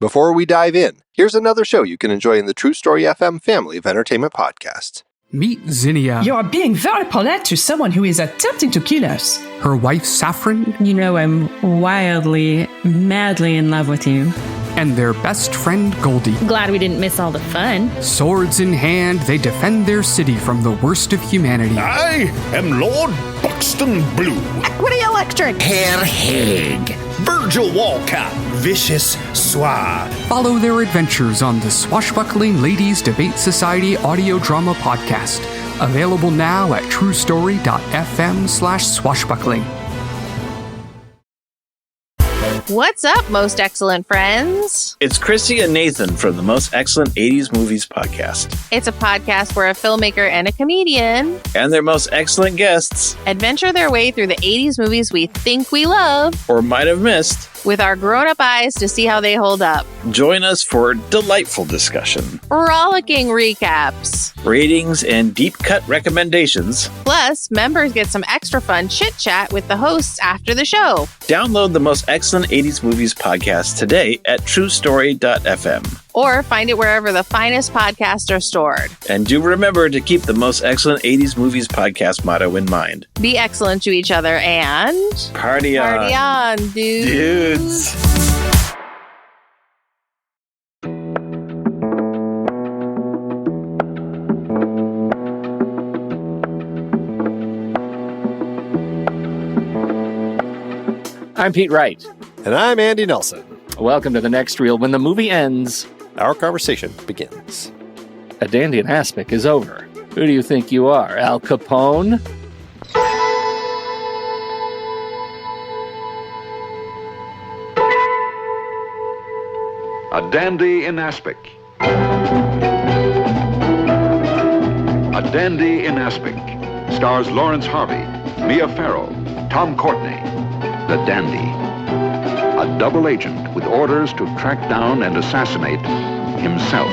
Before we dive in, here's another show you can enjoy in the True Story FM family of entertainment podcasts. Meet Zinnia. You are being very polite to someone who is attempting to kill us. Her wife, Saffron. You know I'm wildly, madly in love with you. And their best friend, Goldie. Glad we didn't miss all the fun. Swords in hand, they defend their city from the worst of humanity. I am Lord Buxton Blue. Equity Electric. Herr Haig. Virgil Walcott. Vicious Swa. Follow their adventures on the Swashbuckling Ladies Debate Society audio drama podcast. Available now at truestory.fm/swashbuckling. What's up, most excellent friends? It's Chrissy and Nathan from the Most Excellent 80s Movies podcast. It's a podcast where a filmmaker and a comedian And their most excellent guests adventure their way through the 80s movies we think we love or might have missed with our grown-up eyes to see how they hold up. Join us for delightful discussion, Rollicking recaps. ratings, and deep-cut recommendations. Plus, members get some extra fun chit-chat with the hosts after the show. Download the Most Excellent 80s Movies podcast today at truestory.fm. Or find it wherever the finest podcasts are stored. And do remember to keep the Most Excellent 80s Movies podcast motto in mind. Be excellent to each other and... Party on. Party on, dudes. I'm Pete Wright. And I'm Andy Nelson. Welcome to the next reel. When the movie ends, Our conversation begins. A Dandy and Aspic is over. Who do you think you are, Al Capone? A Dandy in Aspic. A Dandy in Aspic stars Lawrence Harvey, Mia Farrow, Tom Courtney. The Dandy. A double agent with orders to track down and assassinate himself.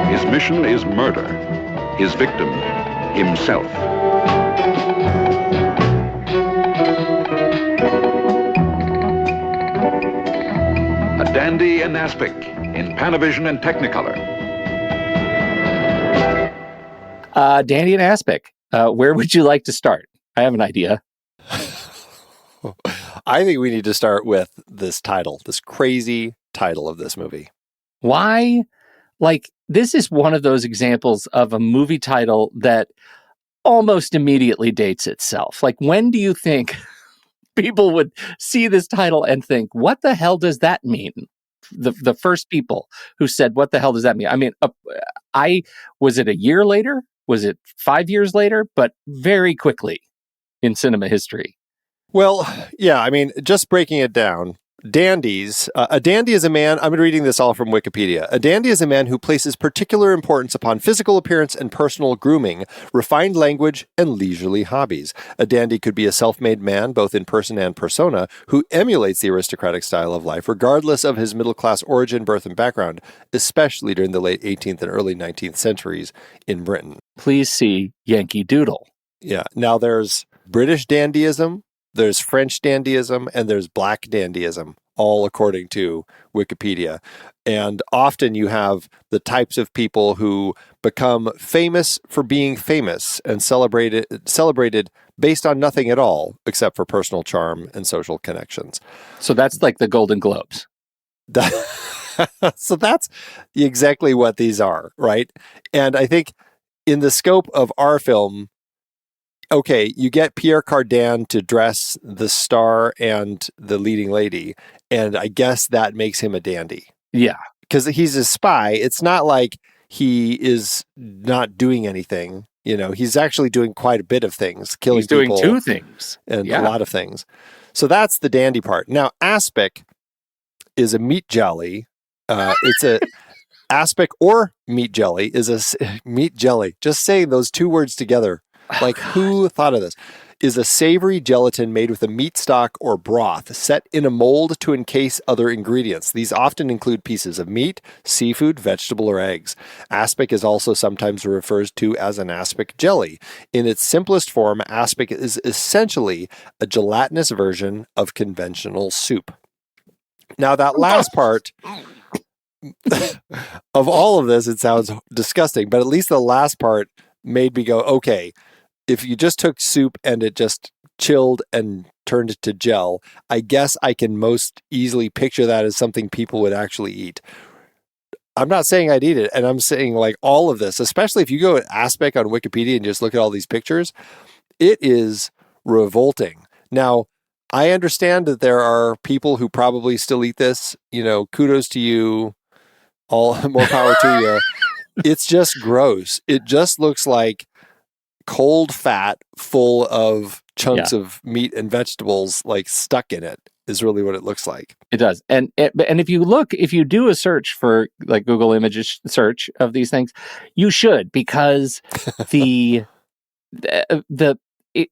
His mission is murder. His victim, himself. A Dandy in Aspic in Panavision and Technicolor. Dandy and Aspic. Where would you like to start? I have an idea. I think we need to start with this title, this crazy title of this movie. Why? Like, this is one of those examples of a movie title that almost immediately dates itself. Like, when do you think people would see this title and think, what the hell does that mean? The first people who said, what the hell does that mean? I mean, was it a year later? Was it 5 years later? But very quickly in cinema history. Well, yeah, I mean, just breaking it down, dandies. A dandy is a man, I'm reading this all from Wikipedia. A dandy is a man who places particular importance upon physical appearance and personal grooming, refined language, and leisurely hobbies. A dandy could be a self-made man, both in person and persona, who emulates the aristocratic style of life, regardless of his middle-class origin, birth, and background, especially during the late 18th and early 19th centuries in Britain. Please see Yankee Doodle. Yeah. Now there's British dandyism, there's French dandyism, and there's black dandyism, all according to Wikipedia. And often you have the types of people who become famous for being famous and celebrated based on nothing at all except for personal charm and social connections. So that's like the Golden Globes. So that's exactly what these are, right? And I think in the scope of our film, okay, you get Pierre Cardin to dress the star and the leading lady, and I guess that makes him a dandy. Yeah. Because he's a spy. It's not like he is not doing anything. You know, he's actually doing quite a bit of things, killing people. He's doing two things. And a lot of things. So that's the dandy part. Now, Aspic is a meat jelly. It's a... Aspic or meat jelly is a meat jelly. Just saying those two words together Like, who thought of this? Is a savory gelatin made with a meat stock or broth set in a mold to encase other ingredients. These often include pieces of meat, seafood, vegetable, or eggs. Aspic is also sometimes referred to as an aspic jelly. In its simplest form, aspic is essentially a gelatinous version of conventional soup. Now, that last part of all of this, it sounds disgusting, but at least the last part made me go, okay, if you just took soup and it just chilled and turned it to gel, I guess I can most easily picture that as something people would actually eat. I'm not saying I'd eat it, and I'm saying like all of this, especially if you go at Aspic on Wikipedia and just look at all these pictures, it is revolting. Now, I understand that there are people who probably still eat this. You know, kudos to you. All more power to you. It's just gross. It just looks like cold fat full of chunks of meat and vegetables like stuck in it is really what it looks like. It does. And if you do a search for like Google Images search of these things, you should, because it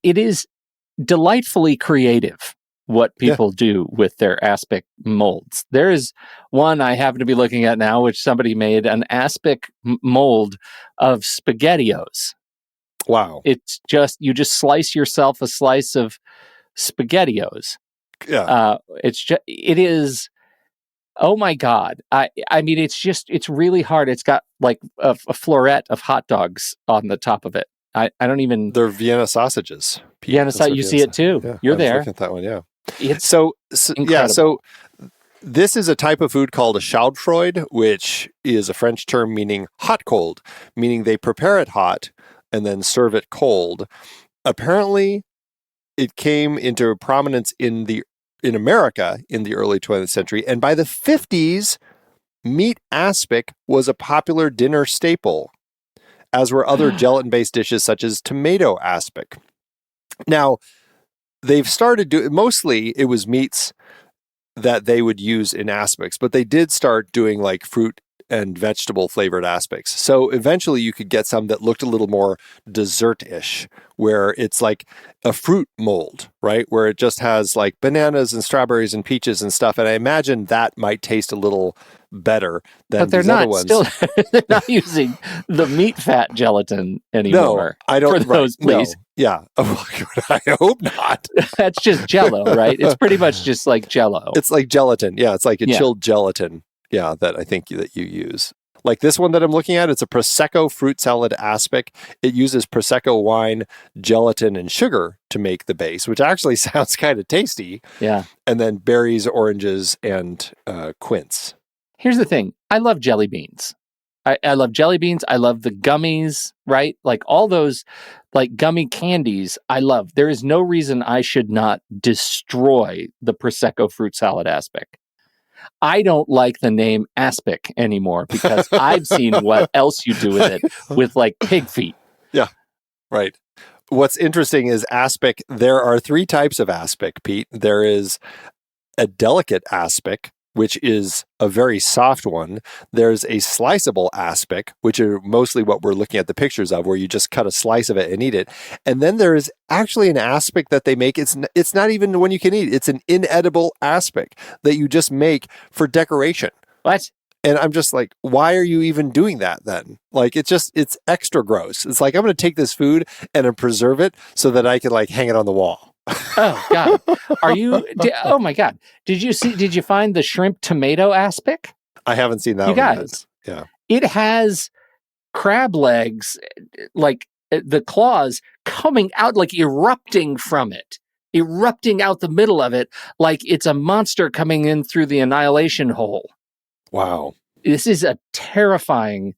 is delightfully creative what people do with their Aspic molds. There is one I happen to be looking at now, which somebody made an Aspic mold of SpaghettiOs. Wow. It's just, you just slice yourself a slice of SpaghettiOs. Yeah. It is, oh my God. I mean, it's really hard. It's got like a floret of hot dogs on the top of it. I don't even. They're Vienna sausages. Vienna sausage. You see it too. Yeah, You're I was there. looking at that one. Yeah. It's so incredible. So this is a type of food called a Schadenfreude, which is a French term meaning hot cold, meaning they prepare it hot and then serve it cold. Apparently, it came into prominence in America in the early 20th century, and by the 50s, meat aspic was a popular dinner staple, as were other gelatin-based dishes such as tomato aspic. Now, they've started doing, mostly it was meats that they would use in aspics, but they did start doing like fruit and vegetable flavored aspics. So eventually you could get some that looked a little more dessert-ish, where it's like a fruit mold, right? Where it just has like bananas and strawberries and peaches and stuff. And I imagine that might taste a little better than but they're these not other ones. still they're not using the meat fat gelatin anymore. No, I don't. For those, please. No. Yeah, I hope not. That's just Jell-O, right? It's pretty much just like Jell-O. It's like gelatin. Yeah, it's like a chilled gelatin. Yeah, that I think that you use. Like this one that I'm looking at, it's a Prosecco fruit salad aspic. It uses Prosecco wine, gelatin, and sugar to make the base, which actually sounds kind of tasty. Yeah. And then berries, oranges, and quince. Here's the thing. I love jelly beans. I love jelly beans. I love the gummies, right? Like all those like gummy candies I love. There is no reason I should not destroy the Prosecco fruit salad aspic. I don't like the name aspic anymore because I've seen what else you do with it with like pig feet. Yeah, right. What's interesting is aspic. There are 3 types of aspic, Pete. There is a delicate aspic, which is a very soft one. There's a sliceable aspic, which are mostly what we're looking at the pictures of, where you just cut a slice of it and eat it. And then there is actually an aspic that they make. It's not even one you can eat. It's an inedible aspic that you just make for decoration. What? And I'm just like, why are you even doing that then? Like, it's extra gross. It's like, I'm going to take this food and preserve it so that I can like hang it on the wall. Oh God. Oh my God. Did you find the shrimp tomato aspic? I haven't seen that you one guys, yet. Yeah. It has crab legs, like the claws coming out, like erupting from it, erupting out the middle of it, like it's a monster coming in through the annihilation hole. Wow. This is a terrifying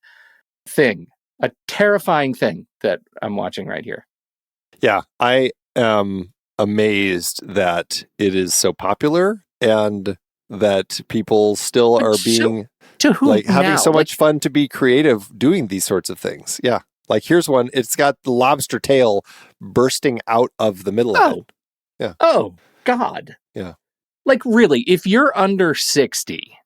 thing that I'm watching right here. Yeah. I am amazed that it is so popular and that people still are being to who like having now? so much fun to be creative doing these sorts of things. Yeah. Like here's one. It's got the lobster tail bursting out of the middle of it. Yeah. Oh God. Yeah. Like really, if you're under 60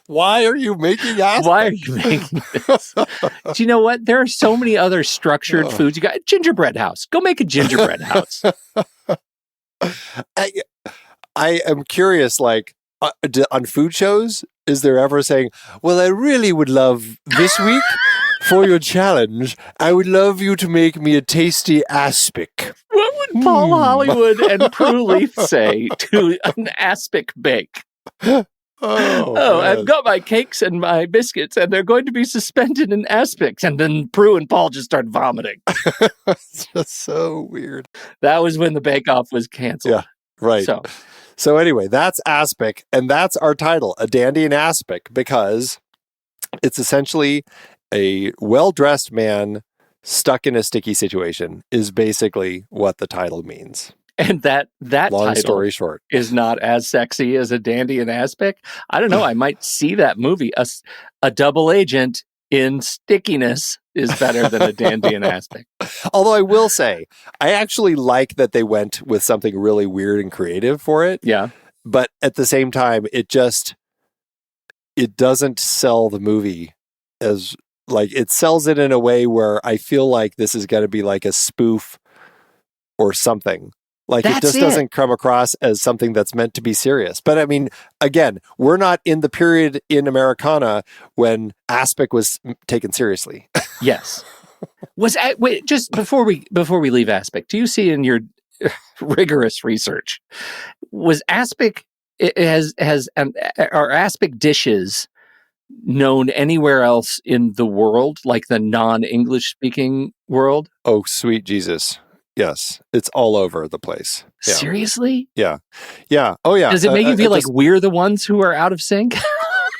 Why are you making aspic? Why are you making this? Do you know what? There are so many other structured foods. You got gingerbread house. Go make a gingerbread house. I am curious, like, on food shows, is there ever saying, well, I really would love this week for your challenge, I would love you to make me a tasty aspic. What would Paul Hollywood and Prue Leith say to an aspic bake? Oh, I've got my cakes and my biscuits, and they're going to be suspended in aspics. And then Prue and Paul just start vomiting. It's just so weird. That was when the Bake Off was canceled. Yeah, right. So anyway, that's aspic, and that's our title, A Dandy in Aspic, because it's essentially a well-dressed man stuck in a sticky situation is basically what the title means. And that long title story short is not as sexy as A Dandy in Aspic. I don't know. I might see that movie. A double agent in stickiness is better than A Dandy in Aspic. Although I will say, I actually like that they went with something really weird and creative for it. Yeah. But at the same time, it doesn't sell the movie as, like, it sells it in a way where I feel like this is going to be like a spoof or something. Like, it just doesn't come across as something that's meant to be serious. But I mean, again, we're not in the period in Americana when aspic was taken seriously. Yes. Wait, just before we leave aspic, do you see in your rigorous research, was aspic are aspic dishes known anywhere else in the world, like the non-English speaking world? Oh, sweet Jesus. Yes, it's all over the place. Yeah. Seriously? Yeah. Yeah. Oh, yeah. Does it make you feel like we're the ones who are out of sync?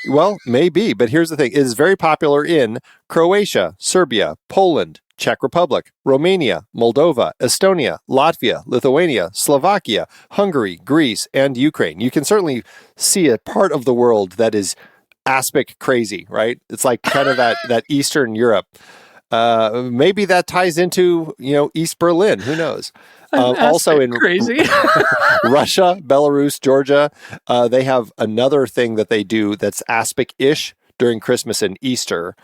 Well, maybe, but here's the thing. It is very popular in Croatia, Serbia, Poland, Czech Republic, Romania, Moldova, Estonia, Latvia, Lithuania, Slovakia, Hungary, Greece, and Ukraine. You can certainly see a part of the world that is aspic crazy, right? It's like kind of that Eastern Europe. Maybe that ties into, East Berlin. Who knows? Also in crazy Russia, Belarus, Georgia, they have another thing that they do that's aspic-ish during Christmas and Easter.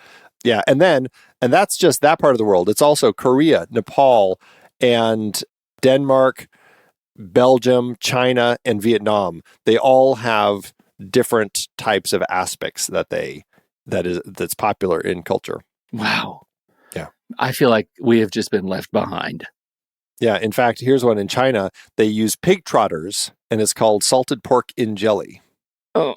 Yeah, and that's just that part of the world. It's also Korea, Nepal, and Denmark, Belgium, China, and Vietnam. They all have different types of aspics that's popular in culture. Wow. Yeah. I feel like we have just been left behind. Yeah. In fact, here's one in China. They use pig trotters, and it's called salted pork in jelly. Oh,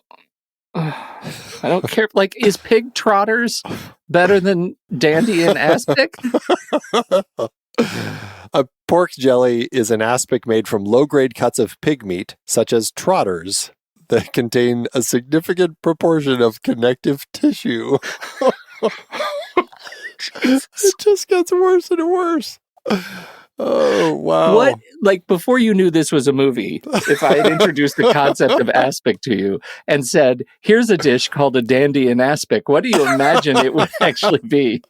I don't care. Like, is pig trotters better than dandy and aspic? A pork jelly is an aspic made from low-grade cuts of pig meat, such as trotters, that contain a significant proportion of connective tissue. It just gets worse and worse. Oh, wow. What, like, before you knew this was a movie, if I had introduced the concept of aspic to you and said, here's a dish called a dandy and aspic, what do you imagine it would actually be?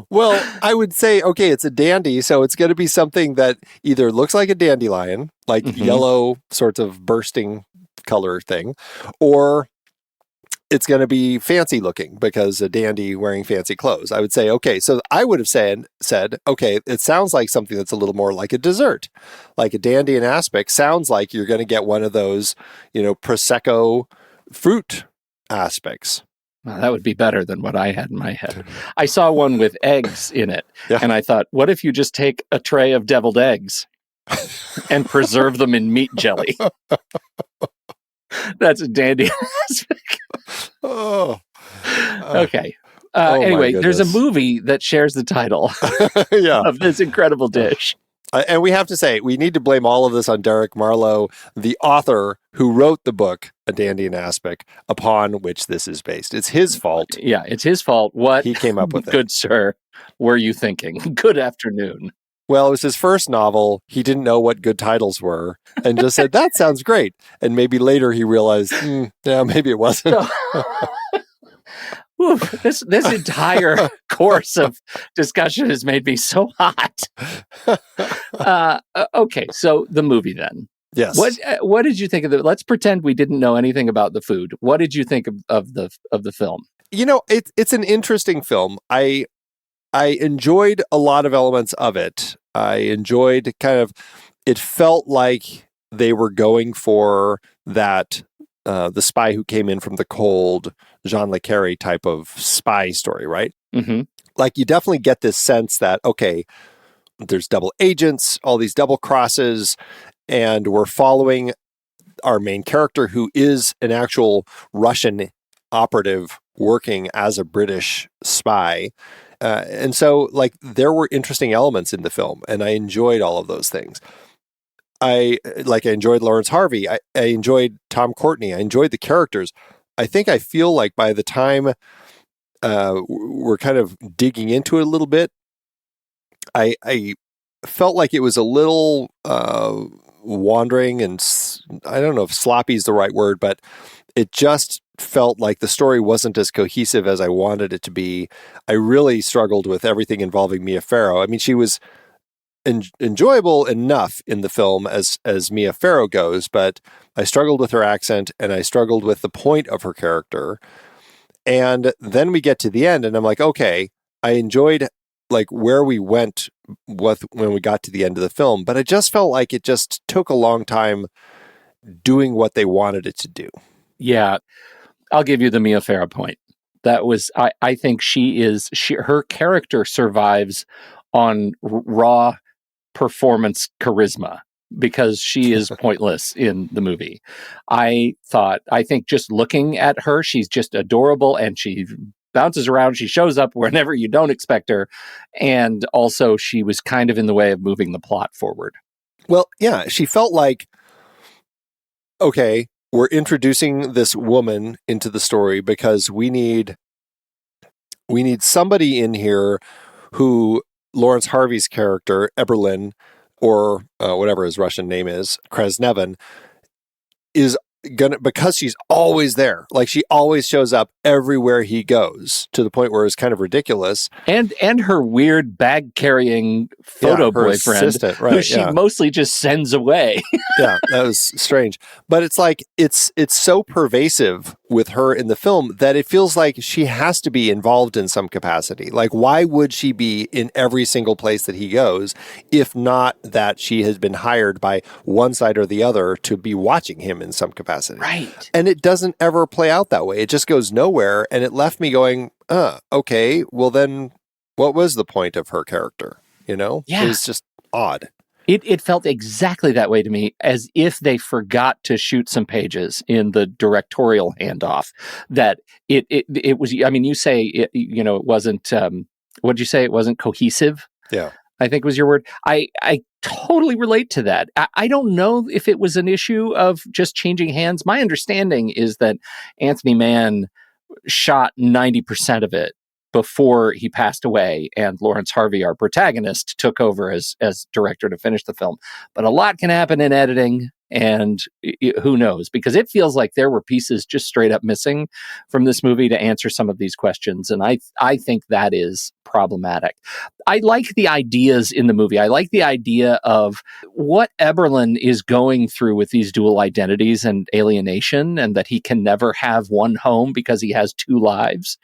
Well, I would say, okay, it's a dandy, so it's going to be something that either looks like a dandelion, like yellow sorts of bursting color thing, or it's going to be fancy looking because a dandy wearing fancy clothes. I would say, okay, so I would have said, okay, it sounds like something that's a little more like a dessert. Like a dandy and aspic sounds like you're going to get one of those, Prosecco fruit aspics. Well, that would be better than what I had in my head. I saw one with eggs in it, and I thought, what if you just take a tray of deviled eggs and preserve them in meat jelly? That's a dandy aspic. Oh. Okay. Anyway, there's a movie that shares the title of this incredible dish. And we have to say, we need to blame all of this on Derek Marlowe, the author who wrote the book, A Dandy and Aspic, upon which this is based. It's his fault. Yeah, it's his fault. What he came up with good sir, were you thinking? Good afternoon. Well, it was his first novel. He didn't know what good titles were and just said, that sounds great. And maybe later he realized, maybe it wasn't. This entire course of discussion has made me so hot. Okay, so the movie then. Yes. What did you think of Let's pretend we didn't know anything about the food. What did you think of the film? It's an interesting film. I enjoyed a lot of elements of it. I enjoyed it felt like they were going for that the spy who came in from the cold, Jean Le Carré type of spy story, right? Mm-hmm. Like, you definitely get this sense that, okay, there's double agents, all these double crosses, and we're following our main character, who is an actual Russian operative working as a British spy. And so, like, there were interesting elements in the film, and I enjoyed all of those things. I enjoyed Lawrence Harvey. I enjoyed Tom Courtenay. I enjoyed the characters. I feel like by the time we're kind of digging into it a little bit, I felt like it was a little wandering, and I don't know if sloppy is the right word, but it just felt like the story wasn't as cohesive as I wanted it to be. I really struggled with everything involving Mia Farrow. I mean, she was enjoyable enough in the film as Mia Farrow goes, but I struggled with her accent, and I struggled with the point of her character. And then we get to the end, and I'm like, okay, I enjoyed like where we went with when we got to the end of the film, but I just felt like it just took a long time doing what they wanted it to do. Yeah, I'll give you the Mia Farrow point. That was, I think her character survives on raw performance charisma because she is pointless in the movie. I think just looking at her, she's just adorable, and she bounces around. She shows up whenever you don't expect her. And also she was kind of in the way of moving the plot forward. Well, yeah, she felt like, okay, we're introducing this woman into the story because we need somebody in here who Lawrence Harvey's character, Eberlin, or whatever his Russian name is, Krasnevin, is gonna, because she's always there. Like, she always shows up everywhere he goes, to the point where it's kind of ridiculous. And her weird bag carrying photo boyfriend, right, who she mostly just sends away. Yeah, that was strange. But it's like it's so pervasive with her in the film that it feels like she has to be involved in some capacity. Like, why would she be in every single place that he goes, if not that she has been hired by one side or the other to be watching him in some capacity? Right. And it doesn't ever play out that way. It just goes nowhere. And it left me going, okay, well then what was the point of her character? You know? Yeah. It was just odd. It felt exactly that way to me, as if they forgot to shoot some pages in the directorial handoff. That it was, I mean, you say, it wasn't, what'd you say? It wasn't cohesive? Yeah. I think was your word. I totally relate to that. I don't know if it was an issue of just changing hands. My understanding is that Anthony Mann shot 90% of it before he passed away, and Lawrence Harvey, our protagonist, took over as director to finish the film. But a lot can happen in editing, and who knows? Because it feels like there were pieces just straight up missing from this movie to answer some of these questions, and I think that is problematic. I like the ideas in the movie. I like the idea of what Eberlin is going through with these dual identities and alienation, and that he can never have one home because he has two lives.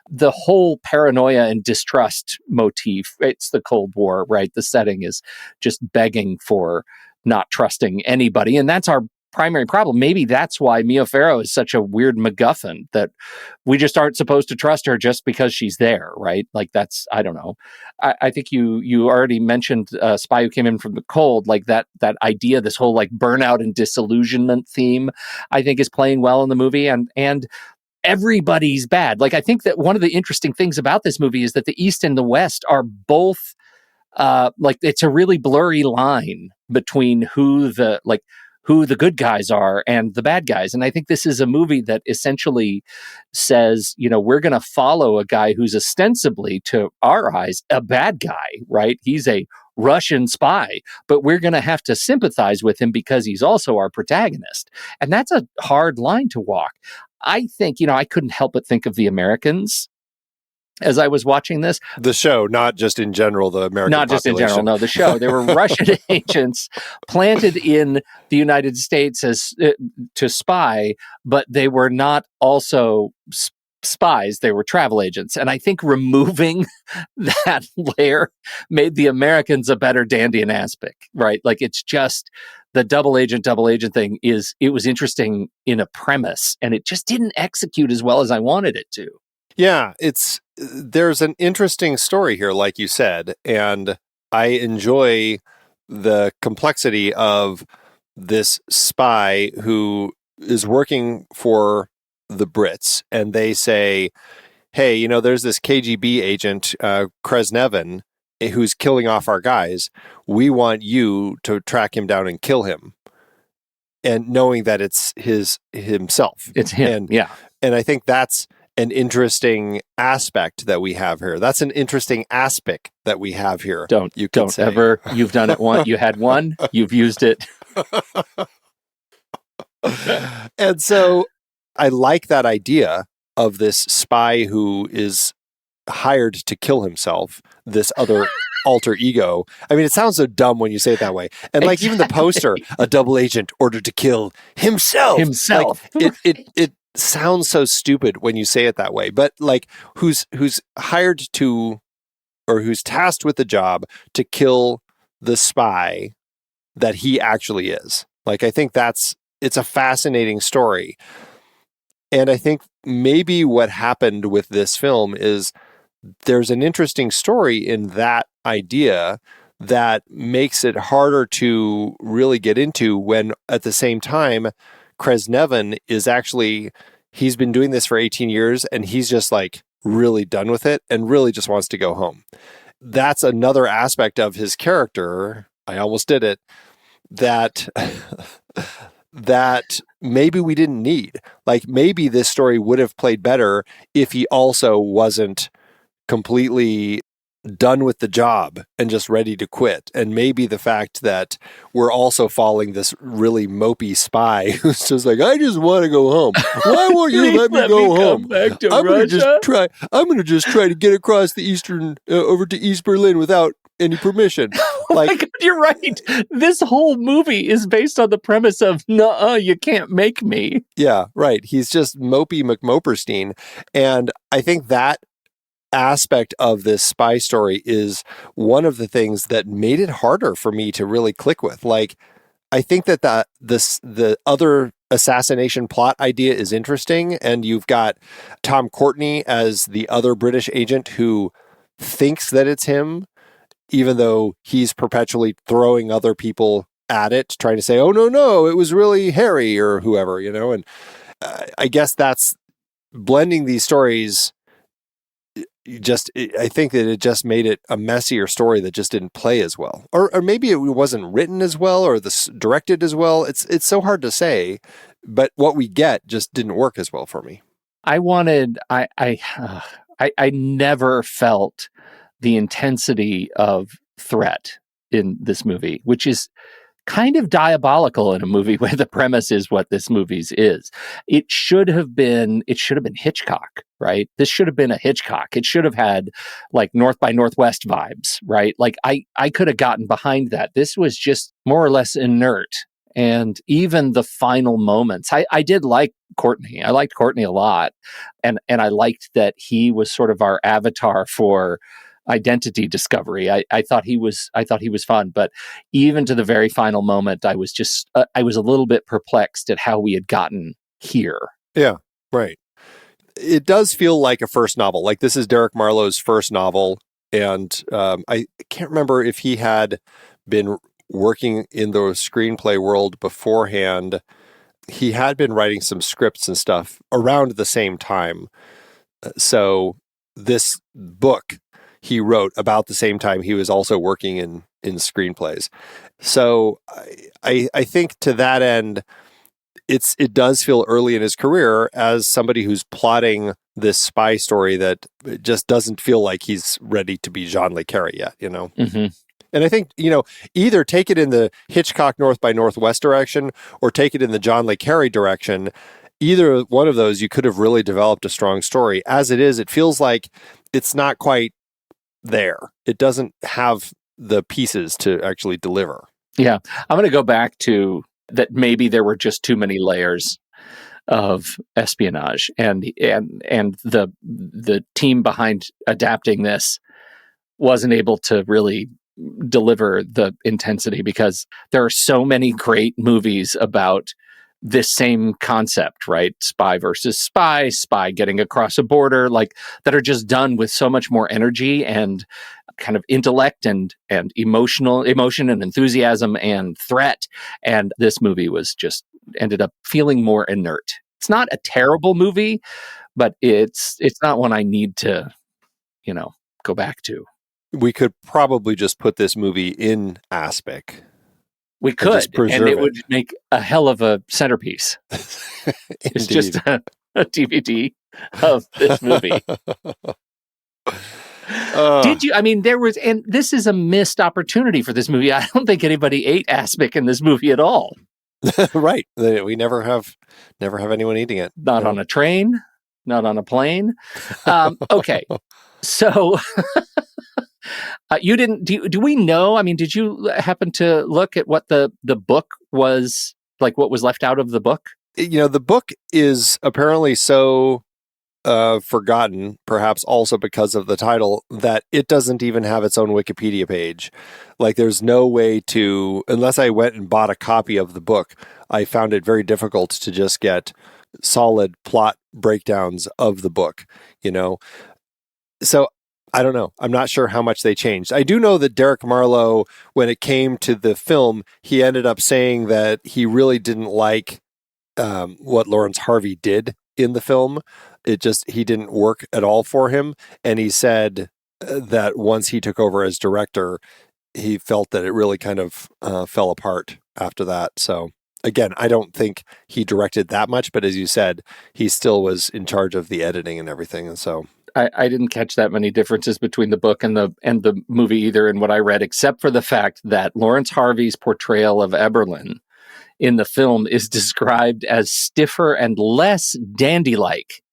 The whole paranoia and distrust motif, it's the Cold War, right? The setting is just begging for not trusting anybody. And that's our primary problem. Maybe that's why Mia Farrow is such a weird MacGuffin, that we just aren't supposed to trust her just because she's there, right? Like, that's, I don't know. I think you already mentioned Spy Who Came In From the Cold, like that idea, this whole like burnout and disillusionment theme, I think is playing well in the movie. And everybody's bad. Like, I think that one of the interesting things about this movie is that the East and the West are both like, it's a really blurry line between who the good guys are and the bad guys. And I think this is a movie that essentially says, we're going to follow a guy who's ostensibly, to our eyes, a bad guy, right? He's a Russian spy, but we're going to have to sympathize with him because he's also our protagonist. And that's a hard line to walk. I think, I couldn't help but think of The Americans as I was watching this. The show, not just in general, the American Not just in general, no, the show. They were Russian agents planted in the United States as to spy, but they were not also spies. They were travel agents. And I think removing that layer made the Americans a better Dandy and Aspic, right? Like, it's just the double agent thing it was interesting in a premise, and it just didn't execute as well as I wanted it to. Yeah, there's an interesting story here, like you said, and I enjoy the complexity of this spy who is working for the Brits, and they say, hey, there's this KGB agent, Kresnevin, who's killing off our guys. We want you to track him down and kill him. And knowing that it's himself. It's him, yeah. And I think that's an interesting aspect that we have here. That's an interesting aspect that we have here. Don't ever. You've done it once. You had one. You've used it. And so I like that idea of this spy who is hired to kill himself, this other alter ego. I mean, it sounds so dumb when you say it that way. And like even the poster, a double agent ordered to kill himself. Like, it sounds so stupid when you say it that way. But like who's hired to, or who's tasked with the job to kill the spy that he actually is. Like, I think it's a fascinating story. And I think maybe what happened with this film is there's an interesting story in that idea that makes it harder to really get into when at the same time Kresnevin is actually, he's been doing this for 18 years and he's just like really done with it and really just wants to go home. That's another aspect of his character. I almost did it. That maybe we didn't need. Like, maybe this story would have played better if he also wasn't completely done with the job and just ready to quit. And maybe the fact that we're also following this really mopey spy who's just like, I just want to go home. Why won't you let me go home? I'm going to just try to get across the eastern over to East Berlin without any permission. Like, my God, you're right. This whole movie is based on the premise of, nuh-uh, you can't make me. Yeah, right. He's just mopey McMoperstein. And I think that aspect of this spy story is one of the things that made it harder for me to really click with. Like, I think that the other assassination plot idea is interesting, and you've got Tom Courtenay as the other British agent who thinks that it's him, even though he's perpetually throwing other people at it, trying to say, oh, no, it was really Harry or whoever, and I guess that's blending these stories. I think that it just made it a messier story that just didn't play as well, or maybe it wasn't written as well, or directed as well. It's so hard to say, but what we get just didn't work as well for me. I never felt the intensity of threat in this movie, which is kind of diabolical in a movie where the premise is what this movie's is. It should have been Hitchcock, right? This should have been a Hitchcock. It should have had like North by Northwest vibes, right? Like I could have gotten behind that. This was just more or less inert. And even the final moments, I did like Courtenay. I liked Courtenay a lot. And I liked that he was sort of our avatar for identity discovery. I thought he was fun, but even to the very final moment, I was a little bit perplexed at how we had gotten here. Yeah, right. It does feel like a first novel. Like, this is Derek Marlowe's first novel, and I can't remember if he had been working in the screenplay world beforehand. He had been writing some scripts and stuff around the same time. So this book he wrote about the same time he was also working in screenplays. So I think to that end, it does feel early in his career as somebody who's plotting this spy story that just doesn't feel like he's ready to be Jean Le Carré yet, Mm-hmm. And I think, either take it in the Hitchcock North by Northwest direction or take it in the John Le Carré direction. Either one of those, you could have really developed a strong story. As it is, it feels like it's not quite there. It doesn't have the pieces to actually deliver. Yeah. I'm going to go back to that maybe there were just too many layers of espionage, and the team behind adapting this wasn't able to really deliver the intensity, because there are so many great movies about this same concept, right? Spy versus spy, spy getting across a border, like, that are just done with so much more energy and kind of intellect and emotion and enthusiasm and threat. And this movie was just ended up feeling more inert. It's not a terrible movie, but it's not one I need to, go back to. We could probably just put this movie in Aspic. We could, and it would make a hell of a centerpiece. It's just a DVD of this movie. Did you? I mean, and this is a missed opportunity for this movie. I don't think anybody ate Aspic in this movie at all. Right. We never have anyone eating it. Not on a train, not on a plane. Okay. So you didn't, do we know? I mean, did you happen to look at what the book was, like what was left out of the book? The book is apparently so forgotten, perhaps also because of the title, that it doesn't even have its own Wikipedia page. Like, there's no way to, unless I went and bought a copy of the book, I found it very difficult to just get solid plot breakdowns of the book, So I don't know. I'm not sure how much they changed. I do know that Derek Marlowe, when it came to the film, he ended up saying that he really didn't like what Lawrence Harvey did in the film. He didn't work at all for him. And he said that once he took over as director, he felt that it really kind of fell apart after that. So again, I don't think he directed that much, but as you said, he still was in charge of the editing and everything. And so I didn't catch that many differences between the book and the movie either in what I read, except for the fact that Lawrence Harvey's portrayal of Eberlin in the film is described as stiffer and less dandy-like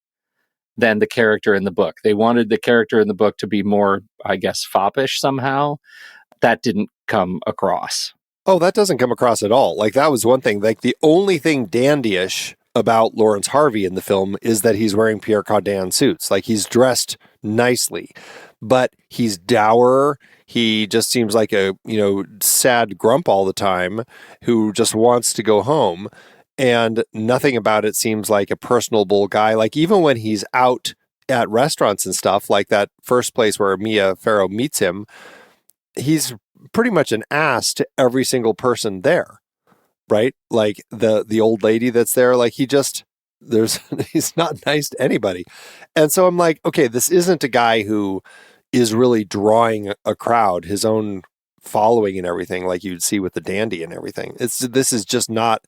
than the character in the book. They wanted the character in the book to be more, I guess, foppish somehow. That didn't come across. Oh, that doesn't come across at all. Like, that was one thing. Like, the only thing dandyish about Lawrence Harvey in the film is that he's wearing Pierre Cardin suits. Like, he's dressed nicely, but he's dour. He just seems like a, sad grump all the time who just wants to go home. And nothing about it seems like a personable guy. Like, even when he's out at restaurants and stuff, like that first place where Mia Farrow meets him, he's pretty much an ass to every single person there. Right? Like the old lady that's there, like he's not nice to anybody. And so I'm like, okay, this isn't a guy who is really drawing a crowd, his own following and everything, like you'd see with the dandy and everything. This is just not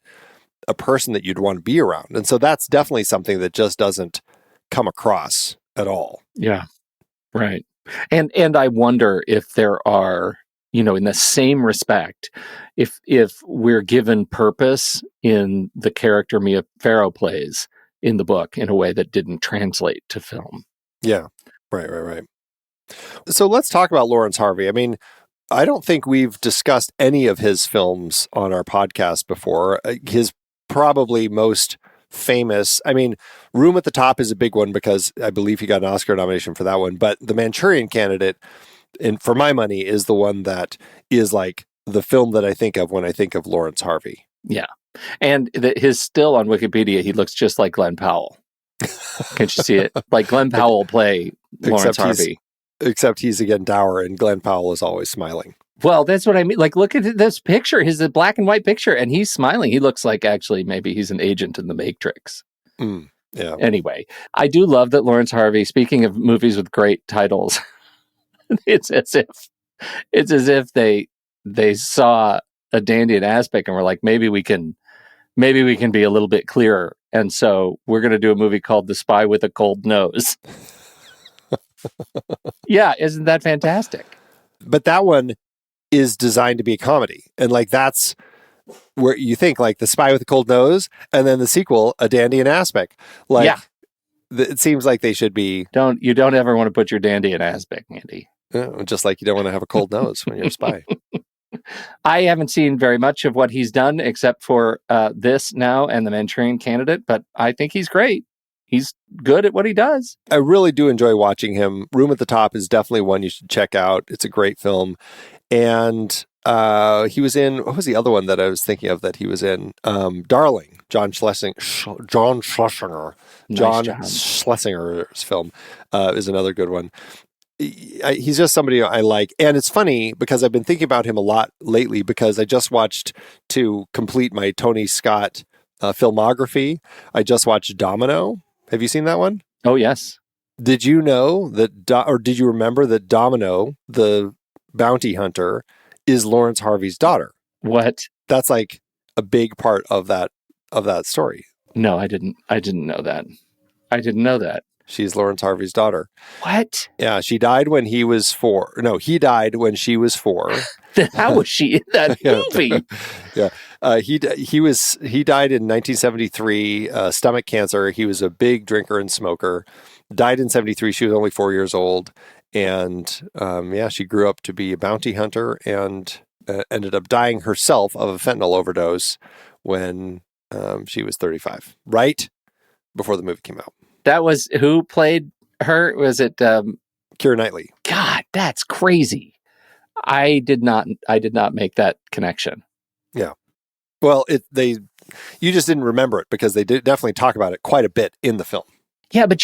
a person that you'd want to be around. And so that's definitely something that just doesn't come across at all. Yeah. Right. And I wonder if there are, in the same respect, if we're given purpose in the character Mia Farrow plays in the book in a way that didn't translate to film. Yeah. Right. So let's talk about Lawrence Harvey. I mean, I don't think we've discussed any of his films on our podcast before. His probably most famous, I mean, Room at the Top is a big one because I believe he got an Oscar nomination for that one. But The Manchurian Candidate, and for my money, is the one that is like the film that I think of when I think of Lawrence Harvey. Yeah. And his still on Wikipedia, he looks just like Glenn Powell. Can't you see it? Like Glenn Powell play Lawrence Harvey. Except he's again dour and Glenn Powell is always smiling. Well, that's what I mean. Like, look at this picture. His black and white picture, and he's smiling. He looks like actually maybe he's an agent in the Matrix. Yeah. Anyway, I do love that Lawrence Harvey, speaking of movies with great titles, it's as if they saw a dandy and Aspic and were like, maybe we can be a little bit clearer. And so we're going to do a movie called The Spy with a Cold Nose. Yeah, isn't that fantastic? But that one is designed to be a comedy. And like, that's where you think like The Spy with a Cold Nose and then the sequel, A Dandy and Aspic. Like, yeah. it seems like they should be. You don't ever want to put your dandy in Aspic, Andy. Just like you don't want to have a cold nose when you're a spy. I haven't seen very much of what he's done except for this now and The Manchurian Candidate, but I think he's great. He's good at what he does. I really do enjoy watching him. Room at the Top is definitely one you should check out. It's a great film. And he was in, what was the other one that I was thinking of that he was in? Darling, John Schlesinger's film is another good one. He's just somebody I like. And it's funny because I've been thinking about him a lot lately because I just watched, to complete my Tony Scott filmography, I just watched Domino. Have you seen that one? Oh, yes. Did you know that, or did you remember that Domino, the bounty hunter, is Lawrence Harvey's daughter? What? That's like a big part of that story. No, I didn't know that. I didn't know that. She's Lawrence Harvey's daughter. What? Yeah, she died when he was 4. No, he died when she was 4. Then how was she in that movie? Yeah, he died in 1973, stomach cancer. He was a big drinker and smoker. Died in 73. She was only 4 years old, and she grew up to be a bounty hunter and ended up dying herself of a fentanyl overdose when she was 35, right before the movie came out. That was who played her? Was it Keira Knightley? God, that's crazy. I did not make that connection. Yeah. Well, you just didn't remember it because they did definitely talk about it quite a bit in the film. Yeah, but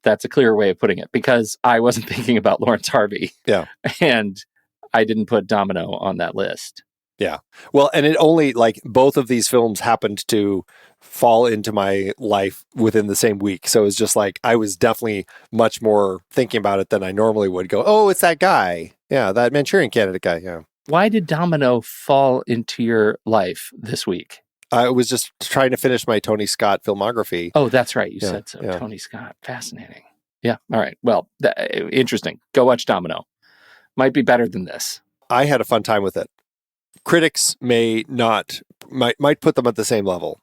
that's a clear way of putting it because I wasn't thinking about Lawrence Harvey. Yeah. And I didn't put Domino on that list. Yeah. Well, and it only, like, both of these films happened to fall into my life within the same week. So it was just like, I was definitely much more thinking about it than I normally would. Go, oh, it's that guy. Yeah, that Manchurian Candidate guy. Yeah. Why did Domino fall into your life this week? I was just trying to finish my Tony Scott filmography. Oh, that's right. You said so. Yeah. Tony Scott. Fascinating. Yeah. All right. Well, interesting. Go watch Domino. Might be better than this. I had a fun time with it. Critics might put them at the same level.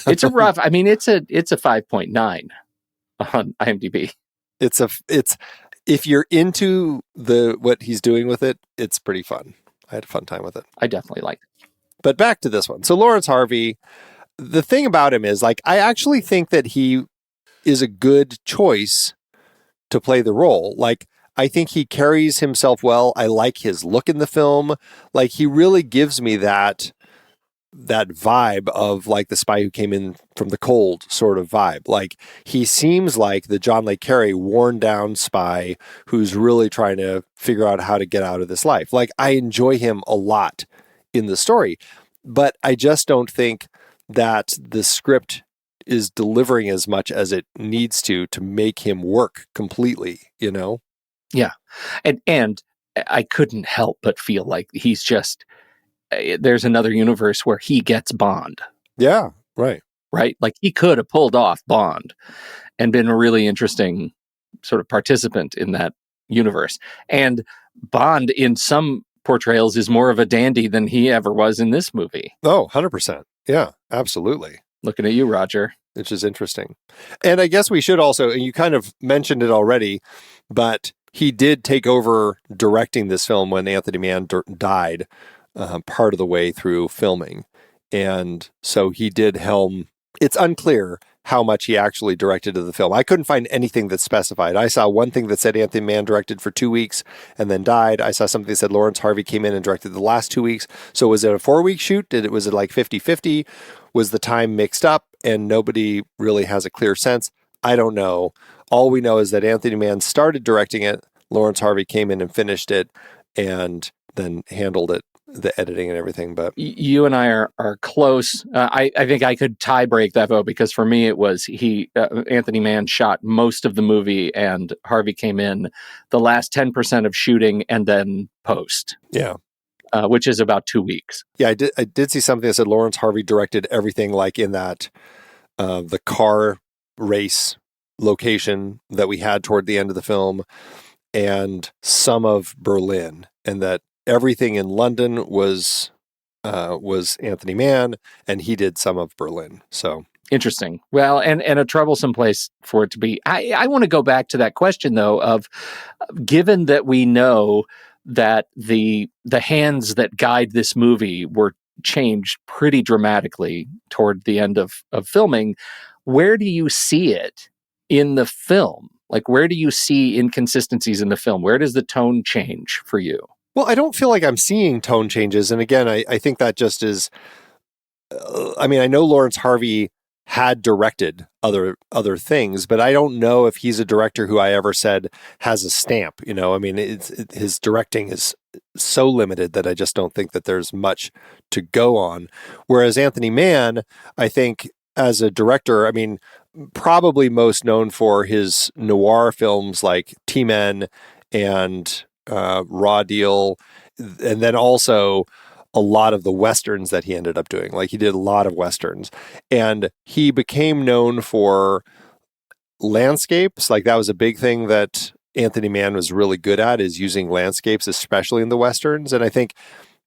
It's a rough. I mean, it's a 5.9 on IMDb. It's if you're into what he's doing with it, it's pretty fun. I had a fun time with it. I definitely liked it. But back to this one. So Lawrence Harvey, the thing about him is, like, I actually think that he is a good choice to play the role. Like, I think he carries himself well. I like his look in the film. Like, he really gives me that vibe of, like, the spy who came in from the cold sort of vibe. Like, he seems like the John Le Carre worn down spy who's really trying to figure out how to get out of this life. Like, I enjoy him a lot in the story, but I just don't think that the script is delivering as much as it needs to make him work completely, you know? Yeah. And I couldn't help but feel like he's just, there's another universe where he gets Bond. Yeah, right. Right? Like, he could have pulled off Bond and been a really interesting sort of participant in that universe. And Bond in some portrayals is more of a dandy than he ever was in this movie. Oh, 100%. Yeah, absolutely. Looking at you, Roger. Which is interesting. And I guess we should also, and you kind of mentioned it already, but he did take over directing this film when Anthony Mann died part of the way through filming. And so he did helm. It's unclear how much he actually directed of the film. I couldn't find anything that specified. I saw one thing that said Anthony Mann directed for 2 weeks and then died. I saw something that said Lawrence Harvey came in and directed the last 2 weeks. So was it a 4-week shoot? Was it like 50-50? Was the time mixed up and nobody really has a clear sense? I don't know. All we know is that Anthony Mann started directing it. Lawrence Harvey came in and finished it and then handled it, the editing and everything. But you and I are close. I think I could tie break that vote because for me it was Anthony Mann shot most of the movie and Harvey came in the last 10% of shooting and then post. Yeah. Which is about 2 weeks. Yeah, I did see something that said Lawrence Harvey directed everything, like in that the car race location that we had toward the end of the film and some of Berlin, and that everything in London was Anthony Mann, and he did some of Berlin. So Interesting. Well, and a troublesome place for it to be. I want to go back to that question, though, of given that we know that the hands that guide this movie were changed pretty dramatically toward the end of filming, where do you see it in the film? Like, where do you see inconsistencies in the film? Where does the tone change for you? Well, I don't feel like I'm seeing tone changes. And again, I think that just is, I mean, I know Lawrence Harvey had directed other things, but I don't know if he's a director who I ever said has a stamp. You know, I mean, his directing is so limited that I just don't think that there's much to go on. Whereas Anthony Mann, I think as a director, I mean, probably most known for his noir films like T-Men and Raw Deal, and then also a lot of the Westerns that he ended up doing. Like, he did a lot of Westerns, and he became known for landscapes. Like, that was a big thing that Anthony Mann was really good at, is using landscapes, especially in the Westerns. And I think,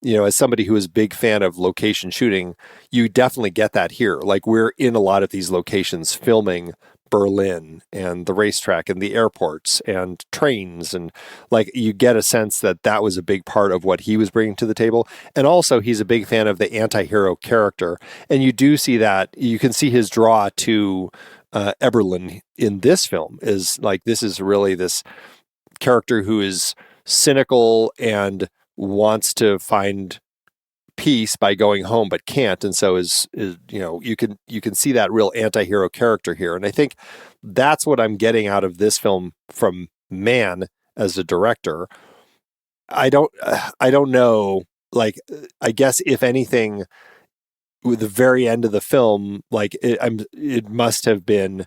you know, as somebody who is a big fan of location shooting, you definitely get that here. Like, we're in a lot of these locations filming Berlin and the racetrack and the airports and trains. And like, you get a sense that that was a big part of what he was bringing to the table. And also, he's a big fan of the anti-hero character. And you do see that, you can see his draw to Eberlin in this film is like, this is really this character who is cynical and wants to find peace by going home but can't, and so is you know, you can see that real anti-hero character here. And I think that's what I'm getting out of this film from Mann as a director. I don't know, like, I guess if anything, with the very end of the film, like, it must have been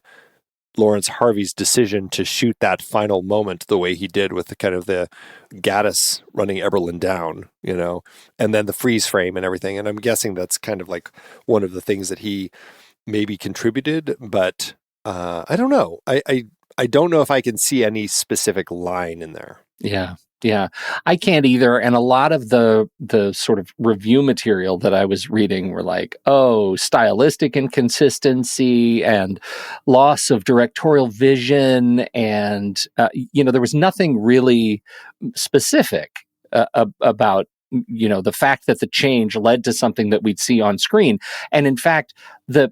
Lawrence Harvey's decision to shoot that final moment the way he did, with the kind of the Gaddis running Eberlin down, you know, and then the freeze frame and everything. And I'm guessing that's kind of like one of the things that he maybe contributed, but I don't know. I don't know if I can see any specific line in there. Yeah, I can't either. And a lot of the sort of review material that I was reading were like, oh, stylistic inconsistency and loss of directorial vision. And, you know, there was nothing really specific about, you know, the fact that the change led to something that we'd see on screen. And in fact, the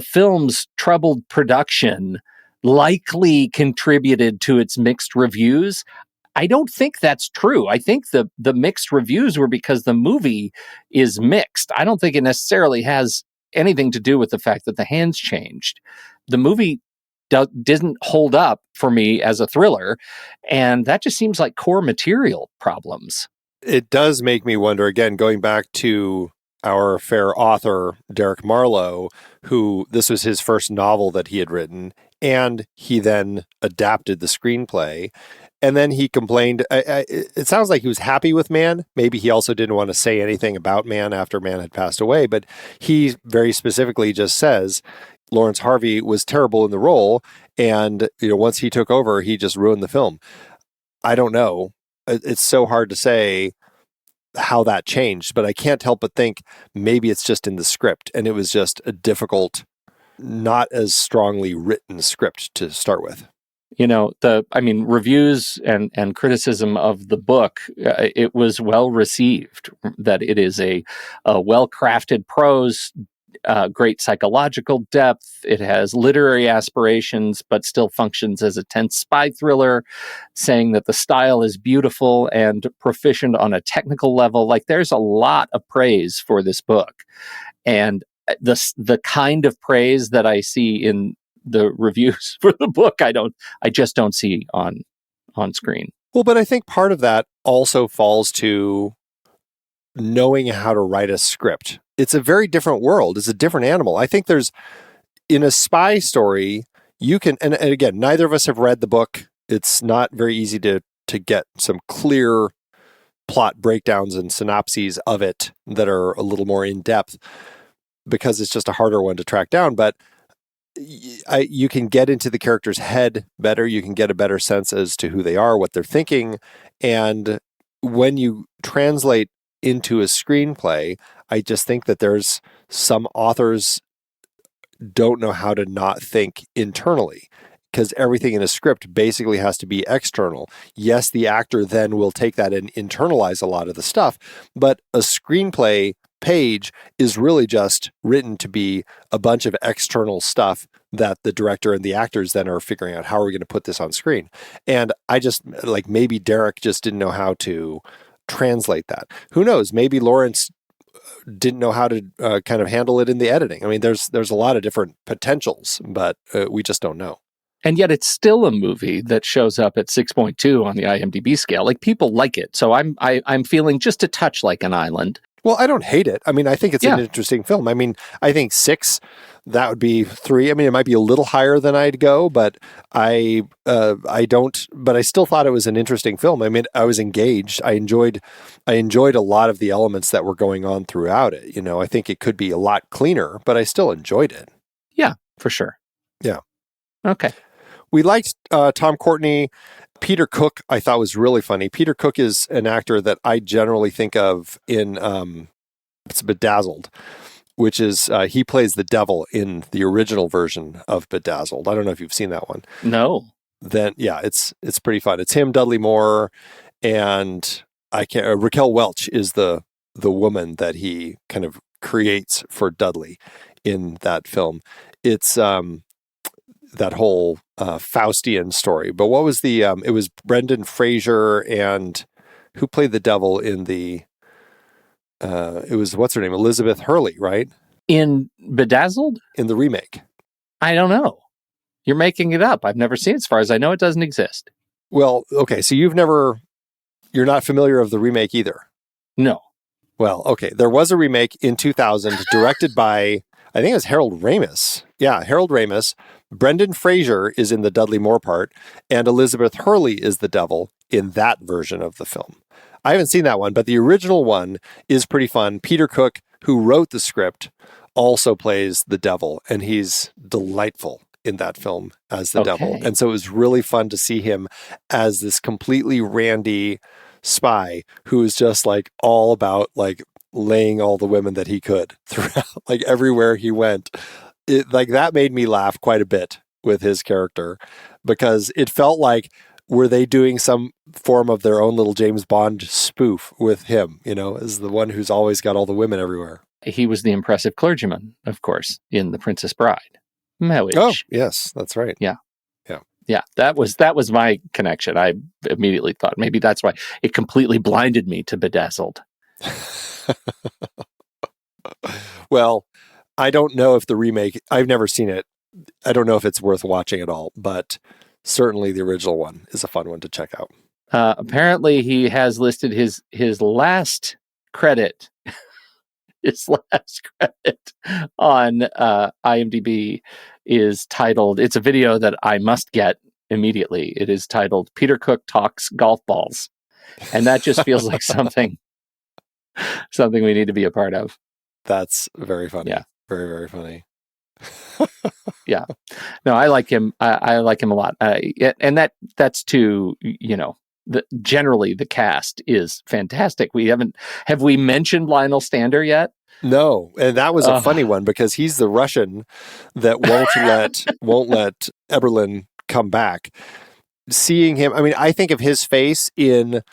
film's troubled production likely contributed to its mixed reviews. I don't think that's true. I think the mixed reviews were because the movie is mixed. I don't think it necessarily has anything to do with the fact that the hands changed. The movie didn't hold up for me as a thriller, and that just seems like core material problems. It does make me wonder, again, going back to our fair author, Derek Marlowe, who this was his first novel that he had written, and he then adapted the screenplay. And then he complained. It sounds like he was happy with Mann. Maybe he also didn't want to say anything about Mann after Mann had passed away. But he very specifically just says Lawrence Harvey was terrible in the role. And, you know, once he took over, he just ruined the film. I don't know. It's so hard to say how that changed. But I can't help but think maybe it's just in the script. And it was just a difficult, not as strongly written script to start with. You know, reviews and criticism of the book, it was well received, that it is a well-crafted prose, great psychological depth. It has literary aspirations, but still functions as a tense spy thriller, saying that the style is beautiful and proficient on a technical level. Like, there's a lot of praise for this book. And the kind of praise that I see in the reviews for the book, I just don't see on screen. Well, but I think part of that also falls to knowing how to write a script. It's a very different world. It's a different animal. I think in a spy story, you can, and again, neither of us have read the book. It's not very easy to get some clear plot breakdowns and synopses of it that are a little more in depth, because it's just a harder one to track down. But you can get into the character's head better. You can get a better sense as to who they are, what they're thinking. And when you translate into a screenplay, I just think that there's some authors don't know how to not think internally, because everything in a script basically has to be external. Yes, the actor then will take that and internalize a lot of the stuff, but a screenplay page is really just written to be a bunch of external stuff that the director and the actors then are figuring out, how are we going to put this on screen? And I just, like, maybe Derek just didn't know how to translate that. Who knows? Maybe Lawrence didn't know how to kind of handle it in the editing. I mean, there's a lot of different potentials, but we just don't know. And yet it's still a movie that shows up at 6.2 on the IMDb scale. Like, people like it. So I'm feeling just a touch like an island. Well, I don't hate it. I mean, I think it's an interesting film. I mean, I think 6, that would be 3. I mean, it might be a little higher than I'd go, but I still thought it was an interesting film. I mean, I was engaged. I enjoyed a lot of the elements that were going on throughout it. You know, I think it could be a lot cleaner, but I still enjoyed it. Yeah, for sure. Yeah. Okay. We We liked Tom Courtenay. Peter Cook, I thought, was really funny. Peter Cook is an actor that I generally think of in it's Bedazzled, which is he plays the devil in the original version of Bedazzled. I don't know if you've seen that one. No. Then yeah, it's pretty fun. It's him, Dudley Moore, and Raquel Welch is the woman that he kind of creates for Dudley in that film. It's that whole Faustian story. But what was the it was Brendan Fraser, and who played the devil in the it was, what's her name? Elizabeth Hurley, right? In Bedazzled? In the remake. I don't know. You're making it up. I've never seen it. As far as I know, it doesn't exist. Well, okay, so you're not familiar of the remake either. No. Well, okay, there was a remake in 2000 directed by, I think it was Harold Ramis. Yeah, Harold Ramis. Brendan Fraser is in the Dudley Moore part, and Elizabeth Hurley is the devil in that version of the film. I haven't seen that one, but the original one is pretty fun. Peter Cook, who wrote the script, also plays the devil, and he's delightful in that film as the devil. And so it was really fun to see him as this completely randy spy who is just like all about like laying all the women that he could throughout, like everywhere he went. It, like, that made me laugh quite a bit with his character, because it felt like, were they doing some form of their own little James Bond spoof with him, you know, as the one who's always got all the women everywhere. He was the impressive clergyman, of course, in The Princess Bride. Marriage. Oh, yes, that's right. Yeah. Yeah. Yeah, that was my connection. I immediately thought maybe that's why it completely blinded me to Bedazzled. Well, I don't know if the remake, I've never seen it. I don't know if it's worth watching at all, but certainly the original one is a fun one to check out. Apparently he has listed his last credit, his last credit on IMDb is titled, it's a video that I must get immediately. It is titled Peter Cook Talks Golf Balls. And that just feels like something we need to be a part of. That's very funny. Yeah. Very, very funny. Yeah. No, I like him. I like him a lot. And that's to, you know, generally the cast is fantastic. Have we mentioned Lionel Stander yet? No, and that was a funny one, because he's the Russian that won't let Eberlin come back. Seeing him, I mean, I think of his face in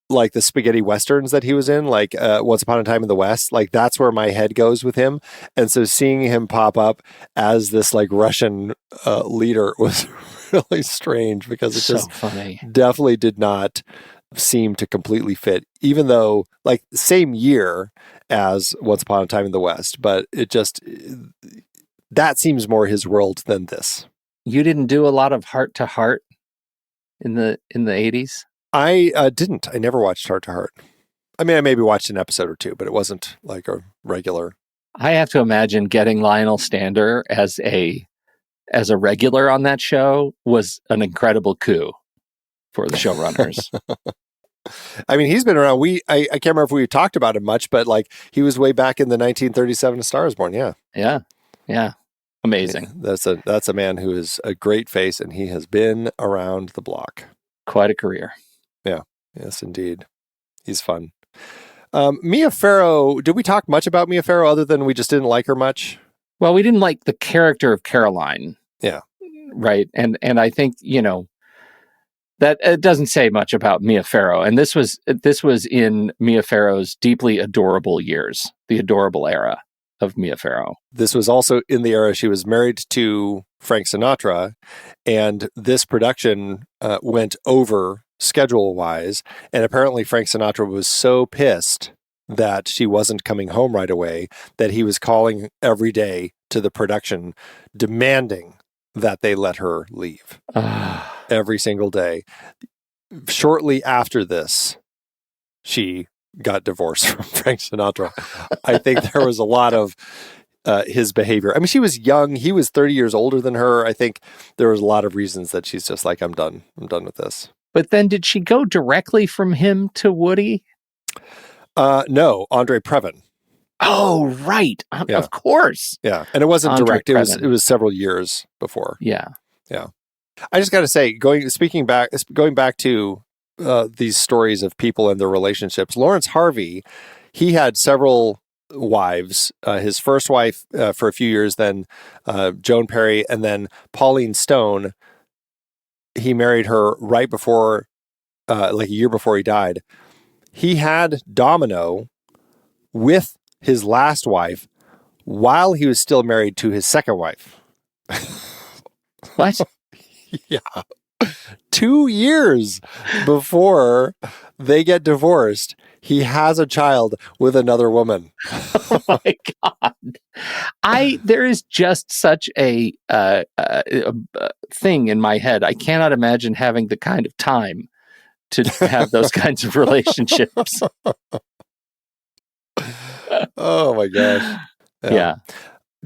like the spaghetti westerns that he was in, like Once Upon a Time in the West, like that's where my head goes with him. And so seeing him pop up as this like Russian leader was really strange, because it just funny. Definitely did not seem to completely fit, even though like same year as Once Upon a Time in the West, but it just, that seems more his world than this. You didn't do a lot of Heart to Heart in the 80s? I didn't. I never watched Heart to Heart. I mean, I maybe watched an episode or two, but it wasn't like a regular. I have to imagine getting Lionel Stander as a regular on that show was an incredible coup for the showrunners. I mean, he's been around. I can't remember if we talked about him much, but like he was way back in the 1937 A Star Is Born. Yeah. Yeah. Yeah. Amazing. Yeah, that's a man who is a great face, and he has been around the block. Quite a career. Yeah. Yes, indeed. He's fun. Mia Farrow, did we talk much about Mia Farrow other than we just didn't like her much? Well, we didn't like the character of Caroline. Yeah. Right. And I think, that it doesn't say much about Mia Farrow. And this was in Mia Farrow's deeply adorable years, the adorable era of Mia Farrow. This was also in the era she was married to Frank Sinatra, and this production went over schedule-wise, and apparently Frank Sinatra was so pissed that she wasn't coming home right away that he was calling every day to the production demanding that they let her leave. Every single day. Shortly after this, she got divorced from Frank Sinatra. I think there was a lot of his behavior. I mean, she was young. He was 30 years older than her. I think there was a lot of reasons that she's just like, I'm done. I'm done with this. But then did she go directly from him to Woody? No, Andre Previn. Oh, right. Yeah. Of course. Yeah. And it wasn't Andre direct. Previn. It was several years before. Yeah. Yeah. I just got to say, going back to these stories of people and their relationships, Lawrence Harvey, he had several wives. His first wife for a few years, then Joan Perry, and then Pauline Stone. He married her right before, like a year before he died. He had Domino with his last wife while he was still married to his second wife. What? Yeah. 2 years before they get divorced, he has a child with another woman. Oh my God. There is just such a thing in my head. I cannot imagine having the kind of time to have those kinds of relationships. Oh my gosh. Yeah.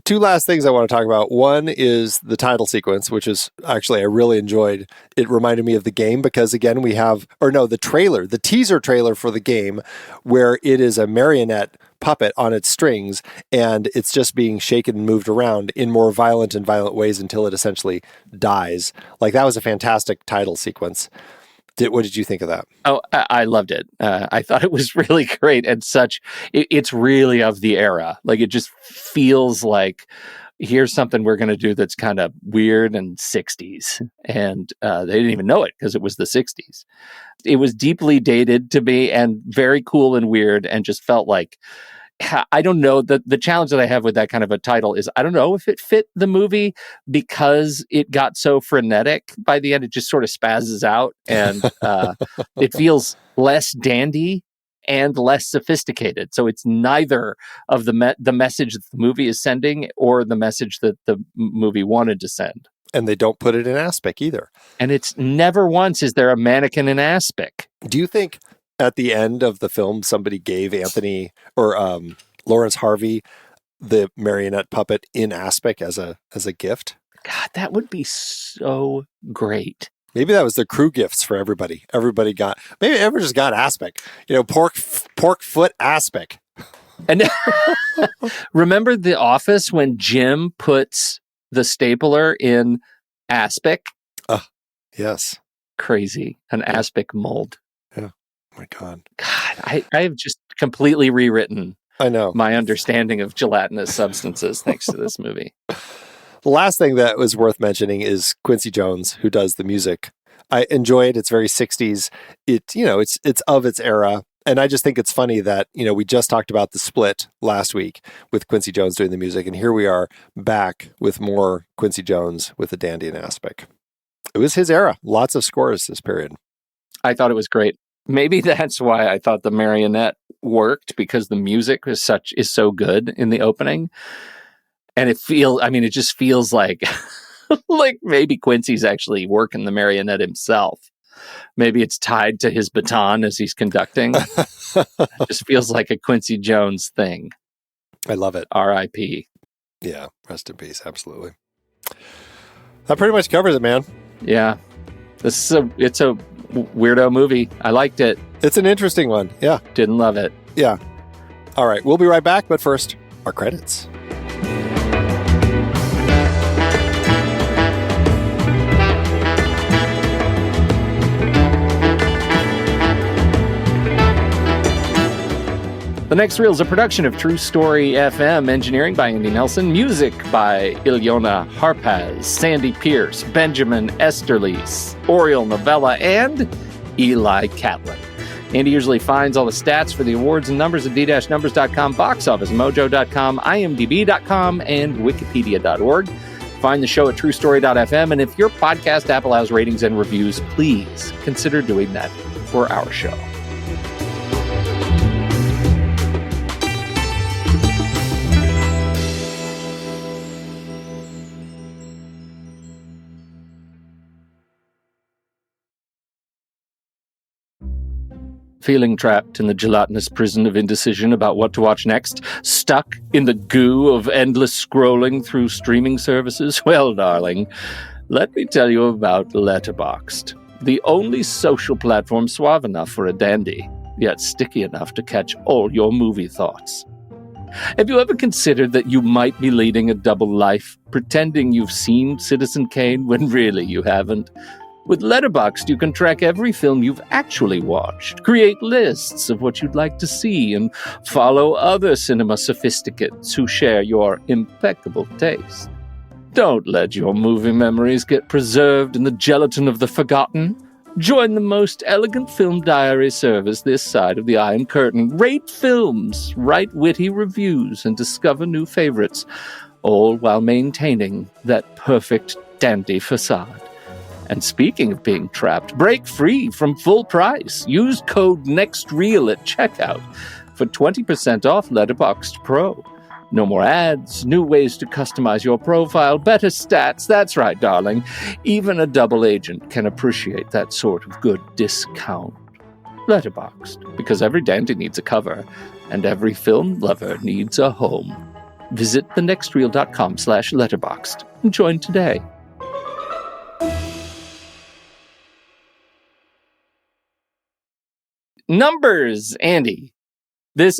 Two last things I want to talk about. One is the title sequence, which is actually, I really enjoyed. It reminded me of the game because, again, the teaser trailer for the game where it is a marionette puppet on its strings and it's just being shaken and moved around in more violent ways until it essentially dies. Like, that was a fantastic title sequence. What did you think of that? Oh, I loved it. I thought it was really great and it's really of the era. Like, it just feels like, here's something we're going to do that's kind of weird and 60s. And they didn't even know it because it was the 60s. It was deeply dated to me and very cool and weird and just felt like, I don't know, the challenge that I have with that kind of a title is I don't know if it fit the movie because it got so frenetic. By the end, it just sort of spazzes out and it feels less dandy and less sophisticated. So it's neither of the message that the movie is sending or the message that the movie wanted to send. And they don't put it in Aspic either. And it's never once is there a mannequin in Aspic. Do you think at the end of the film, somebody gave Anthony or Lawrence Harvey the marionette puppet in Aspic as a gift? God, that would be so great. Maybe that was the crew gifts for everybody. Maybe everyone just got Aspic. Pork foot Aspic. And remember The Office when Jim puts the stapler in Aspic? Yes. Crazy. An Aspic mold. Oh my God. I have just completely rewritten my understanding of gelatinous substances thanks to this movie. The last thing that was worth mentioning is Quincy Jones, who does the music. I enjoy it. It's very 60s. It's of its era. And I just think it's funny that, we just talked about The Split last week with Quincy Jones doing the music. And here we are back with more Quincy Jones with The Dandy and Aspic. It was his era. Lots of scores this period. I thought it was great. Maybe that's why I thought the marionette worked, because the music is so good in the opening. And it just feels like like maybe Quincy's actually working the marionette himself. Maybe it's tied to his baton as he's conducting. It just feels like a Quincy Jones thing. I love it. R.I.P. Yeah, rest in peace. Absolutely. That pretty much covers it, man. Yeah. It's a weirdo movie. I liked it. It's an interesting one. Yeah. Didn't love it. Yeah. All right. We'll be right back. But first, our credits. The Next Reel is a production of True Story FM, engineering by Andy Nelson, music by Ilyona Harpaz, Sandy Pierce, Benjamin Esterly, Oriel Novella, and Eli Catlin. Andy usually finds all the stats for the awards and numbers at d-numbers.com, boxofficemojo.com, imdb.com, and wikipedia.org. Find the show at truestory.fm, and if your podcast app allows ratings and reviews, please consider doing that for our show. Feeling trapped in the gelatinous prison of indecision about what to watch next? Stuck in the goo of endless scrolling through streaming services? Well, darling, let me tell you about Letterboxd, the only social platform suave enough for a dandy, yet sticky enough to catch all your movie thoughts. Have you ever considered that you might be leading a double life, pretending you've seen Citizen Kane when really you haven't? With Letterboxd, you can track every film you've actually watched, create lists of what you'd like to see, and follow other cinema sophisticates who share your impeccable taste. Don't let your movie memories get preserved in the gelatin of the forgotten. Join the most elegant film diary service this side of the Iron Curtain. Rate films, write witty reviews, and discover new favorites, all while maintaining that perfect dandy facade. And speaking of being trapped, break free from full price. Use code NEXTREEL at checkout for 20% off Letterboxd Pro. No more ads, new ways to customize your profile, better stats. That's right, darling. Even a double agent can appreciate that sort of good discount. Letterboxd, because every dandy needs a cover, and every film lover needs a home. Visit thenextreel.com/letterboxd and join today. Numbers, Andy.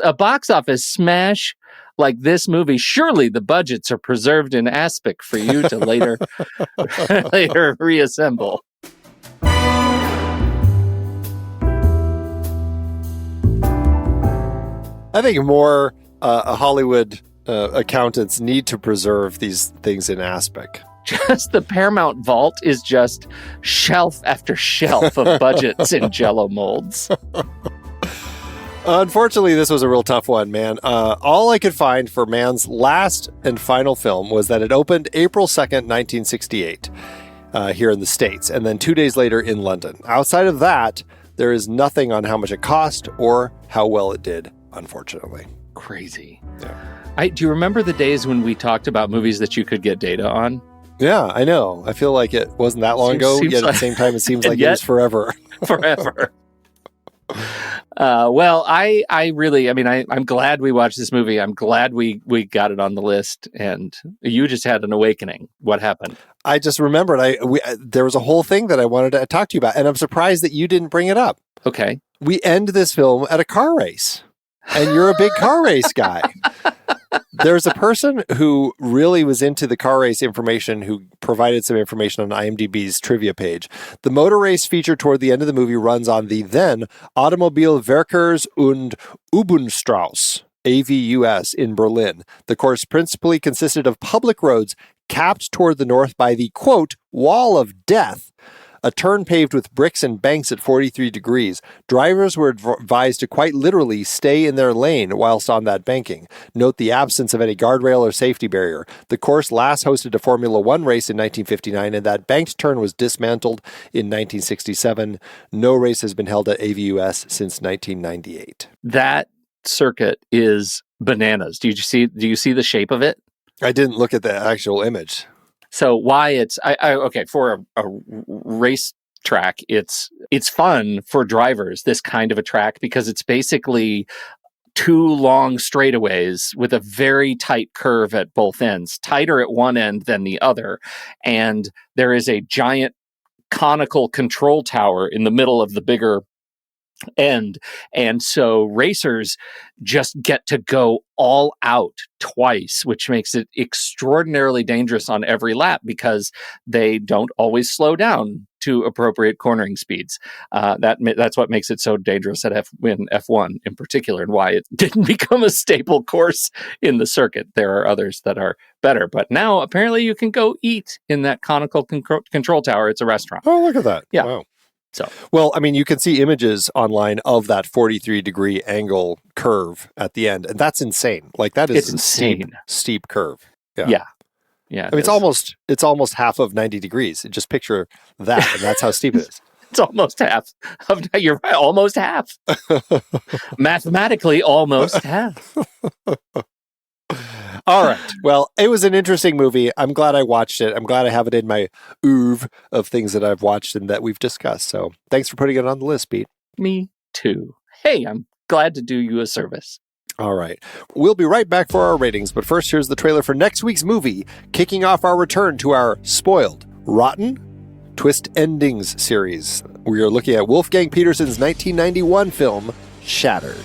A box office smash like this movie, surely the budgets are preserved in Aspic for you to later reassemble. I think more Hollywood accountants need to preserve these things in Aspic. Just the Paramount vault is just shelf after shelf of budgets in Jell-O molds. Unfortunately, this was a real tough one, man. All I could find for Mann's last and final film was that it opened April 2nd, 1968, here in the States, and then 2 days later in London. Outside of that, there is nothing on how much it cost or how well it did, unfortunately. Crazy. Yeah. Do you remember the days when we talked about movies that you could get data on? Yeah, I know. I feel like it wasn't that long ago, yet at the same time, it seems like it was forever. Forever. Well, I'm glad we watched this movie. I'm glad we got it on the list, and you just had an awakening. What happened? I just remembered there was a whole thing that I wanted to talk to you about, and I'm surprised that you didn't bring it up. Okay. We end this film at a car race, and you're a big car race guy. There's a person who really was into the car race information who provided some information on IMDb's trivia page. The motor race featured toward the end of the movie runs on the then Automobilverkehrs- und Übungsstraße, AVUS, in Berlin. The course principally consisted of public roads capped toward the north by the, quote, wall of death, a turn paved with bricks and banks at 43 degrees. Drivers were advised to quite literally stay in their lane whilst on that banking. Note the absence of any guardrail or safety barrier. The course last hosted a Formula One race in 1959, and that banked turn was dismantled in 1967. No race has been held at AVUS since 1998. That circuit is bananas. Do you see the shape of it? I didn't look at the actual image. So why it's okay for a race track, it's fun for drivers, this kind of a track, because it's basically two long straightaways with a very tight curve at both ends, tighter at one end than the other, and there is a giant conical control tower in the middle of the bigger end. And so racers just get to go all out twice, which makes it extraordinarily dangerous on every lap because they don't always slow down to appropriate cornering speeds. That's what makes it so dangerous at F1 in particular, and why it didn't become a staple course in the circuit. There are others that are better, but now apparently you can go eat in that conical control tower. It's a restaurant. Oh, look at that. Yeah. Wow. So, well, I mean, you can see images online of that 43-degree angle curve at the end, and that's insane. Like, that is insane. Steep curve. Yeah. I mean, it's almost half of 90 degrees. Just picture that, and that's how steep it is. It's almost half. You're right, almost half. Mathematically, almost half. All right. Well, it was an interesting movie. I'm glad I watched it. I'm glad I have it in my oeuvre of things that I've watched and that we've discussed. So thanks for putting it on the list, Pete. Me too. Hey, I'm glad to do you a service. All right. We'll be right back for our ratings, but first here's the trailer for next week's movie, kicking off our return to our spoiled, rotten, twist endings series. We are looking at Wolfgang Petersen's 1991 film, Shattered.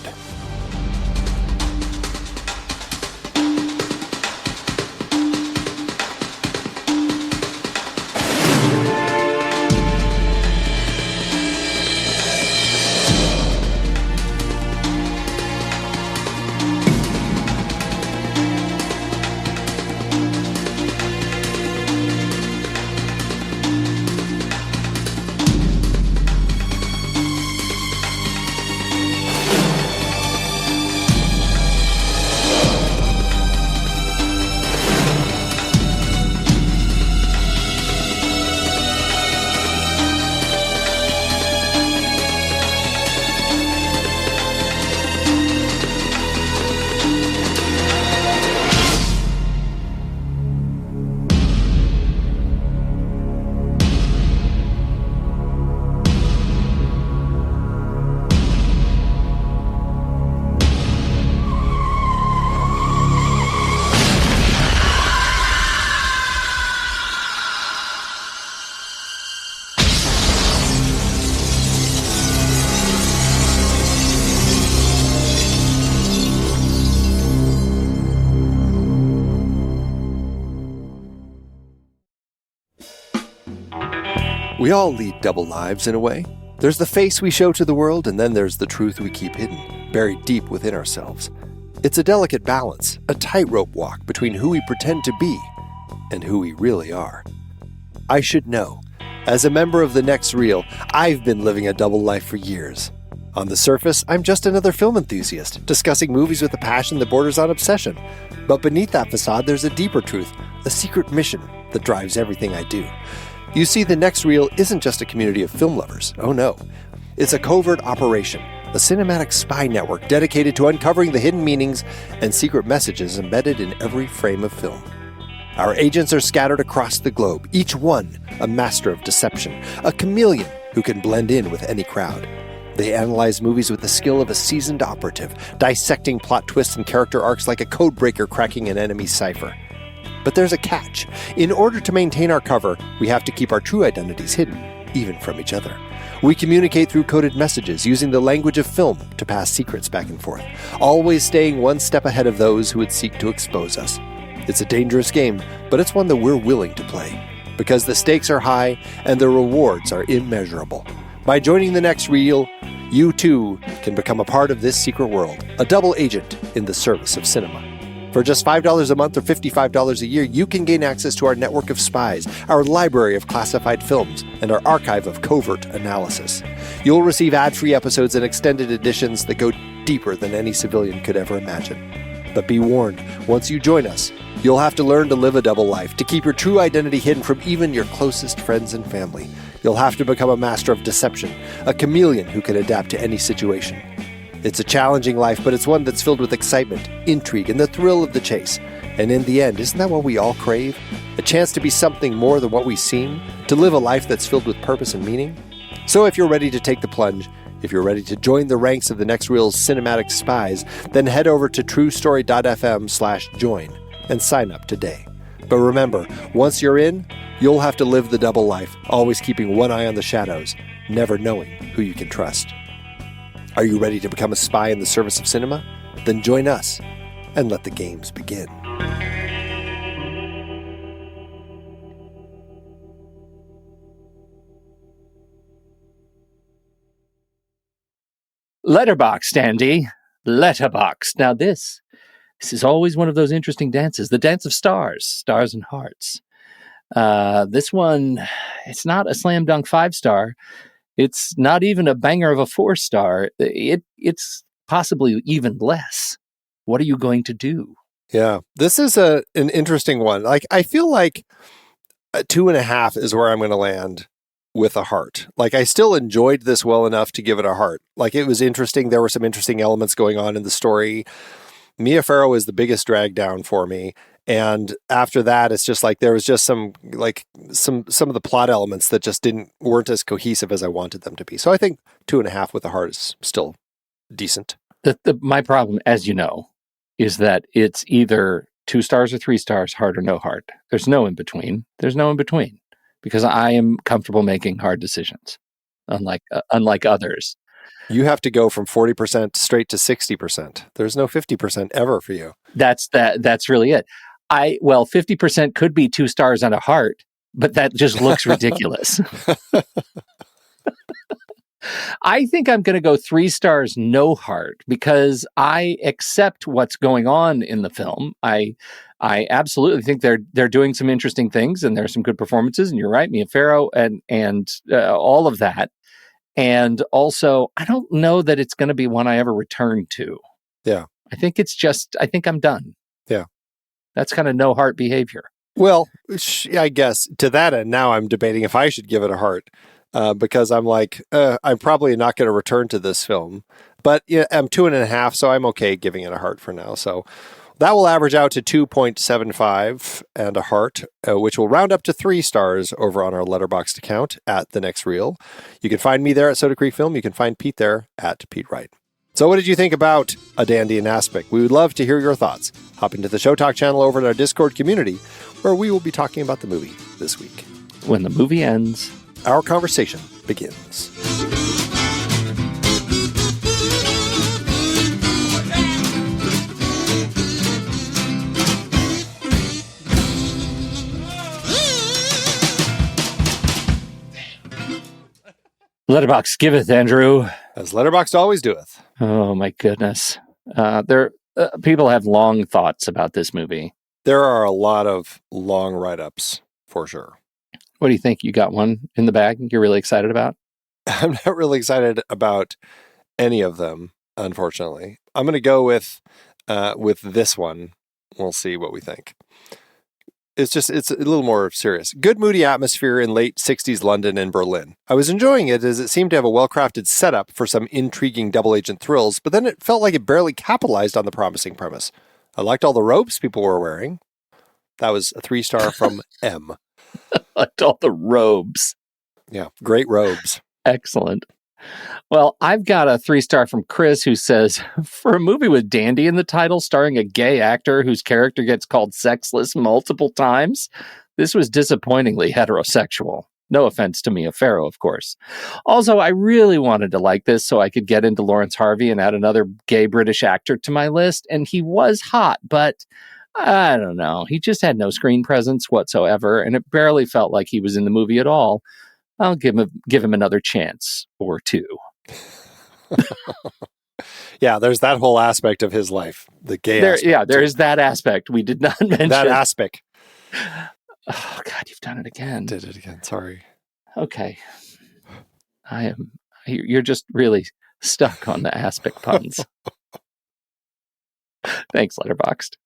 We all lead double lives in a way. There's the face we show to the world, and then there's the truth we keep hidden, buried deep within ourselves. It's a delicate balance, a tightrope walk between who we pretend to be and who we really are. I should know. As a member of the next reel, I've been living a double life for years. On the surface, I'm just another film enthusiast, discussing movies with a passion that borders on obsession. But beneath that facade, there's a deeper truth, a secret mission that drives everything I do. You see, the next reel isn't just a community of film lovers. Oh no. It's a covert operation, a cinematic spy network dedicated to uncovering the hidden meanings and secret messages embedded in every frame of film. Our agents are scattered across the globe, each one a master of deception, a chameleon who can blend in with any crowd. They analyze movies with the skill of a seasoned operative, dissecting plot twists and character arcs like a codebreaker cracking an enemy cipher. But there's a catch. In order to maintain our cover, we have to keep our true identities hidden, even from each other. We communicate through coded messages, using the language of film to pass secrets back and forth, always staying one step ahead of those who would seek to expose us. It's a dangerous game, but it's one that we're willing to play, because the stakes are high and the rewards are immeasurable. By joining the next reel, you too can become a part of this secret world, a double agent in the service of cinema. For just $5 a month or $55 a year, you can gain access to our network of spies, our library of classified films, and our archive of covert analysis. You'll receive ad-free episodes and extended editions that go deeper than any civilian could ever imagine. But be warned, once you join us, you'll have to learn to live a double life, to keep your true identity hidden from even your closest friends and family. You'll have to become a master of deception, a chameleon who can adapt to any situation. It's a challenging life, but it's one that's filled with excitement, intrigue, and the thrill of the chase. And in the end, isn't that what we all crave? A chance to be something more than what we seem? To live a life that's filled with purpose and meaning? So if you're ready to take the plunge, if you're ready to join the ranks of the next reel's cinematic spies, then head over to truestory.fm/join and sign up today. But remember, once you're in, you'll have to live the double life, always keeping one eye on the shadows, never knowing who you can trust. Are you ready to become a spy in the service of cinema? Then join us and let the games begin. Letterboxd, Andy. Letterboxd. Now this is always one of those interesting dances. The dance of stars and hearts. This one, it's not a slam dunk 5-star. It's not even a banger of a 4-star. It's possibly even less. What are you going to do? Yeah, this is an interesting one. Like, I feel like a 2.5 is where I'm going to land with a heart. Like, I still enjoyed this well enough to give it a heart. Like, it was interesting. There were some interesting elements going on in the story. Mia Farrow is the biggest drag down for me. And after that, it's just like there was just some of the plot elements that just weren't as cohesive as I wanted them to be. So I think 2.5 with a heart is still decent. My problem, as you know, is that it's either 2 stars or 3 stars, heart or no heart. There's no in between. Because I am comfortable making hard decisions, unlike others. You have to go from 40% straight to 60%. There's no 50% ever for you. That's really it. 50% could be 2 stars and a heart, but that just looks ridiculous. I think I'm going to go 3 stars, no heart, because I accept what's going on in the film. I absolutely think they're doing some interesting things, and there's some good performances. And you're right, Mia Farrow and all of that. And also, I don't know that it's going to be one I ever return to. Yeah, I think I'm done. Yeah, that's kind of no heart behavior. Well, I guess to that end, now I'm debating if I should give it a heart. Because I'm like, I'm probably not going to return to this film. But yeah, I'm 2.5, so I'm okay giving it a heart for now. So that will average out to 2.75 and a heart, which will round up to 3 stars over on our Letterboxd account at The Next Reel. You can find me there at Soda Creek Film. You can find Pete there at Pete Wright. So what did you think about A Dandy in Aspic? We would love to hear your thoughts. Hop into the Show Talk channel over in our Discord community, where we will be talking about the movie this week. When the movie ends, our conversation begins. Letterboxd giveth, Andrew. As Letterboxd always doeth. Oh, my goodness. People have long thoughts about this movie. There are a lot of long write-ups, for sure. What do you think? You got one in the bag you're really excited about? I'm not really excited about any of them, unfortunately. I'm going to go with this one. We'll see what we think. It's a little more serious. Good moody atmosphere in late 60s London and Berlin. I was enjoying it as it seemed to have a well-crafted setup for some intriguing double-agent thrills, but then it felt like it barely capitalized on the promising premise. I liked all the robes people were wearing. That was a 3-star from M. Liked all the robes. Yeah, great robes. Excellent. Well, I've got a 3-star from Chris who says, for a movie with Dandy in the title starring a gay actor whose character gets called sexless multiple times, this was disappointingly heterosexual. No offense to Mia Farrow, of course. Also, I really wanted to like this so I could get into Lawrence Harvey and add another gay British actor to my list, and he was hot, but I don't know. He just had no screen presence whatsoever, and it barely felt like he was in the movie at all. I'll give him another chance or two. Yeah, there's that whole aspect of his life, the gay aspect. Yeah, there is that aspect we did not mention. That aspect. Oh, God, you've done it again. Did it again, sorry. Okay. You're just really stuck on the Aspic puns. Thanks, Letterboxd.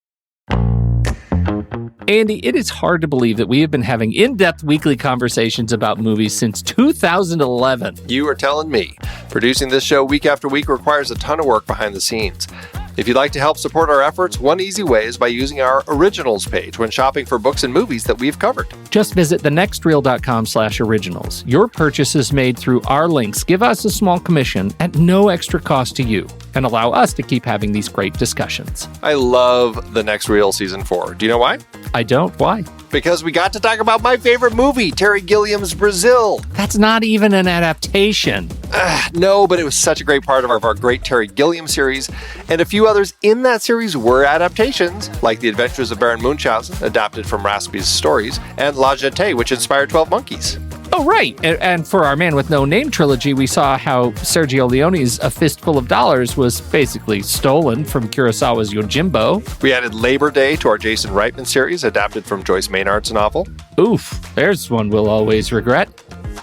Andy, it is hard to believe that we have been having in-depth weekly conversations about movies since 2011. You are telling me. Producing this show week after week requires a ton of work behind the scenes. If you'd like to help support our efforts, one easy way is by using our Originals page when shopping for books and movies that we've covered. Just visit thenextreel.com/originals. Your purchases made through our links give us a small commission at no extra cost to you and allow us to keep having these great discussions. I love The Next Reel Season 4. Do you know why? I don't. Why? Because we got to talk about my favorite movie, Terry Gilliam's Brazil. That's not even an adaptation. No, but it was such a great part of our great Terry Gilliam series. And a few others in that series were adaptations, like The Adventures of Baron Munchausen, adapted from Raspi's stories, and La Jetée, which inspired 12 Monkeys. Oh, right. And for our Man with No Name trilogy, we saw how Sergio Leone's A Fistful of Dollars was basically stolen from Kurosawa's Yojimbo. We added Labor Day to our Jason Reitman series, adapted from Joyce Maynard's novel. Oof, there's one we'll always regret.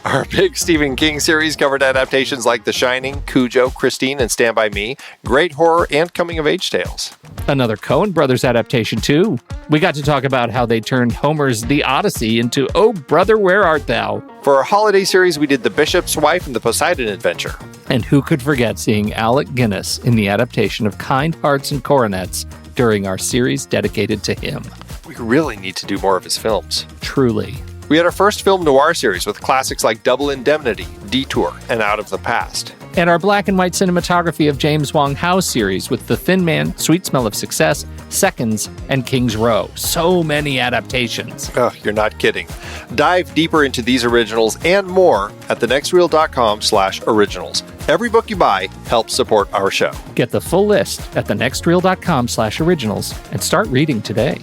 Our big Stephen King series covered adaptations like The Shining, Cujo, Christine, and Stand By Me, great horror and coming-of-age tales. Another Coen Brothers adaptation, too. We got to talk about how they turned Homer's The Odyssey into Oh, Brother, Where Art Thou? For our holiday series, we did The Bishop's Wife and The Poseidon Adventure. And who could forget seeing Alec Guinness in the adaptation of Kind Hearts and Coronets during our series dedicated to him? We really need to do more of his films. Truly. We had our first film noir series with classics like Double Indemnity, Detour, and Out of the Past. And our black and white cinematography of James Wong Howe series with The Thin Man, Sweet Smell of Success, Seconds, and King's Row. So many adaptations. Oh, you're not kidding. Dive deeper into these originals and more at thenextreel.com/originals. Every book you buy helps support our show. Get the full list at thenextreel.com/originals and start reading today.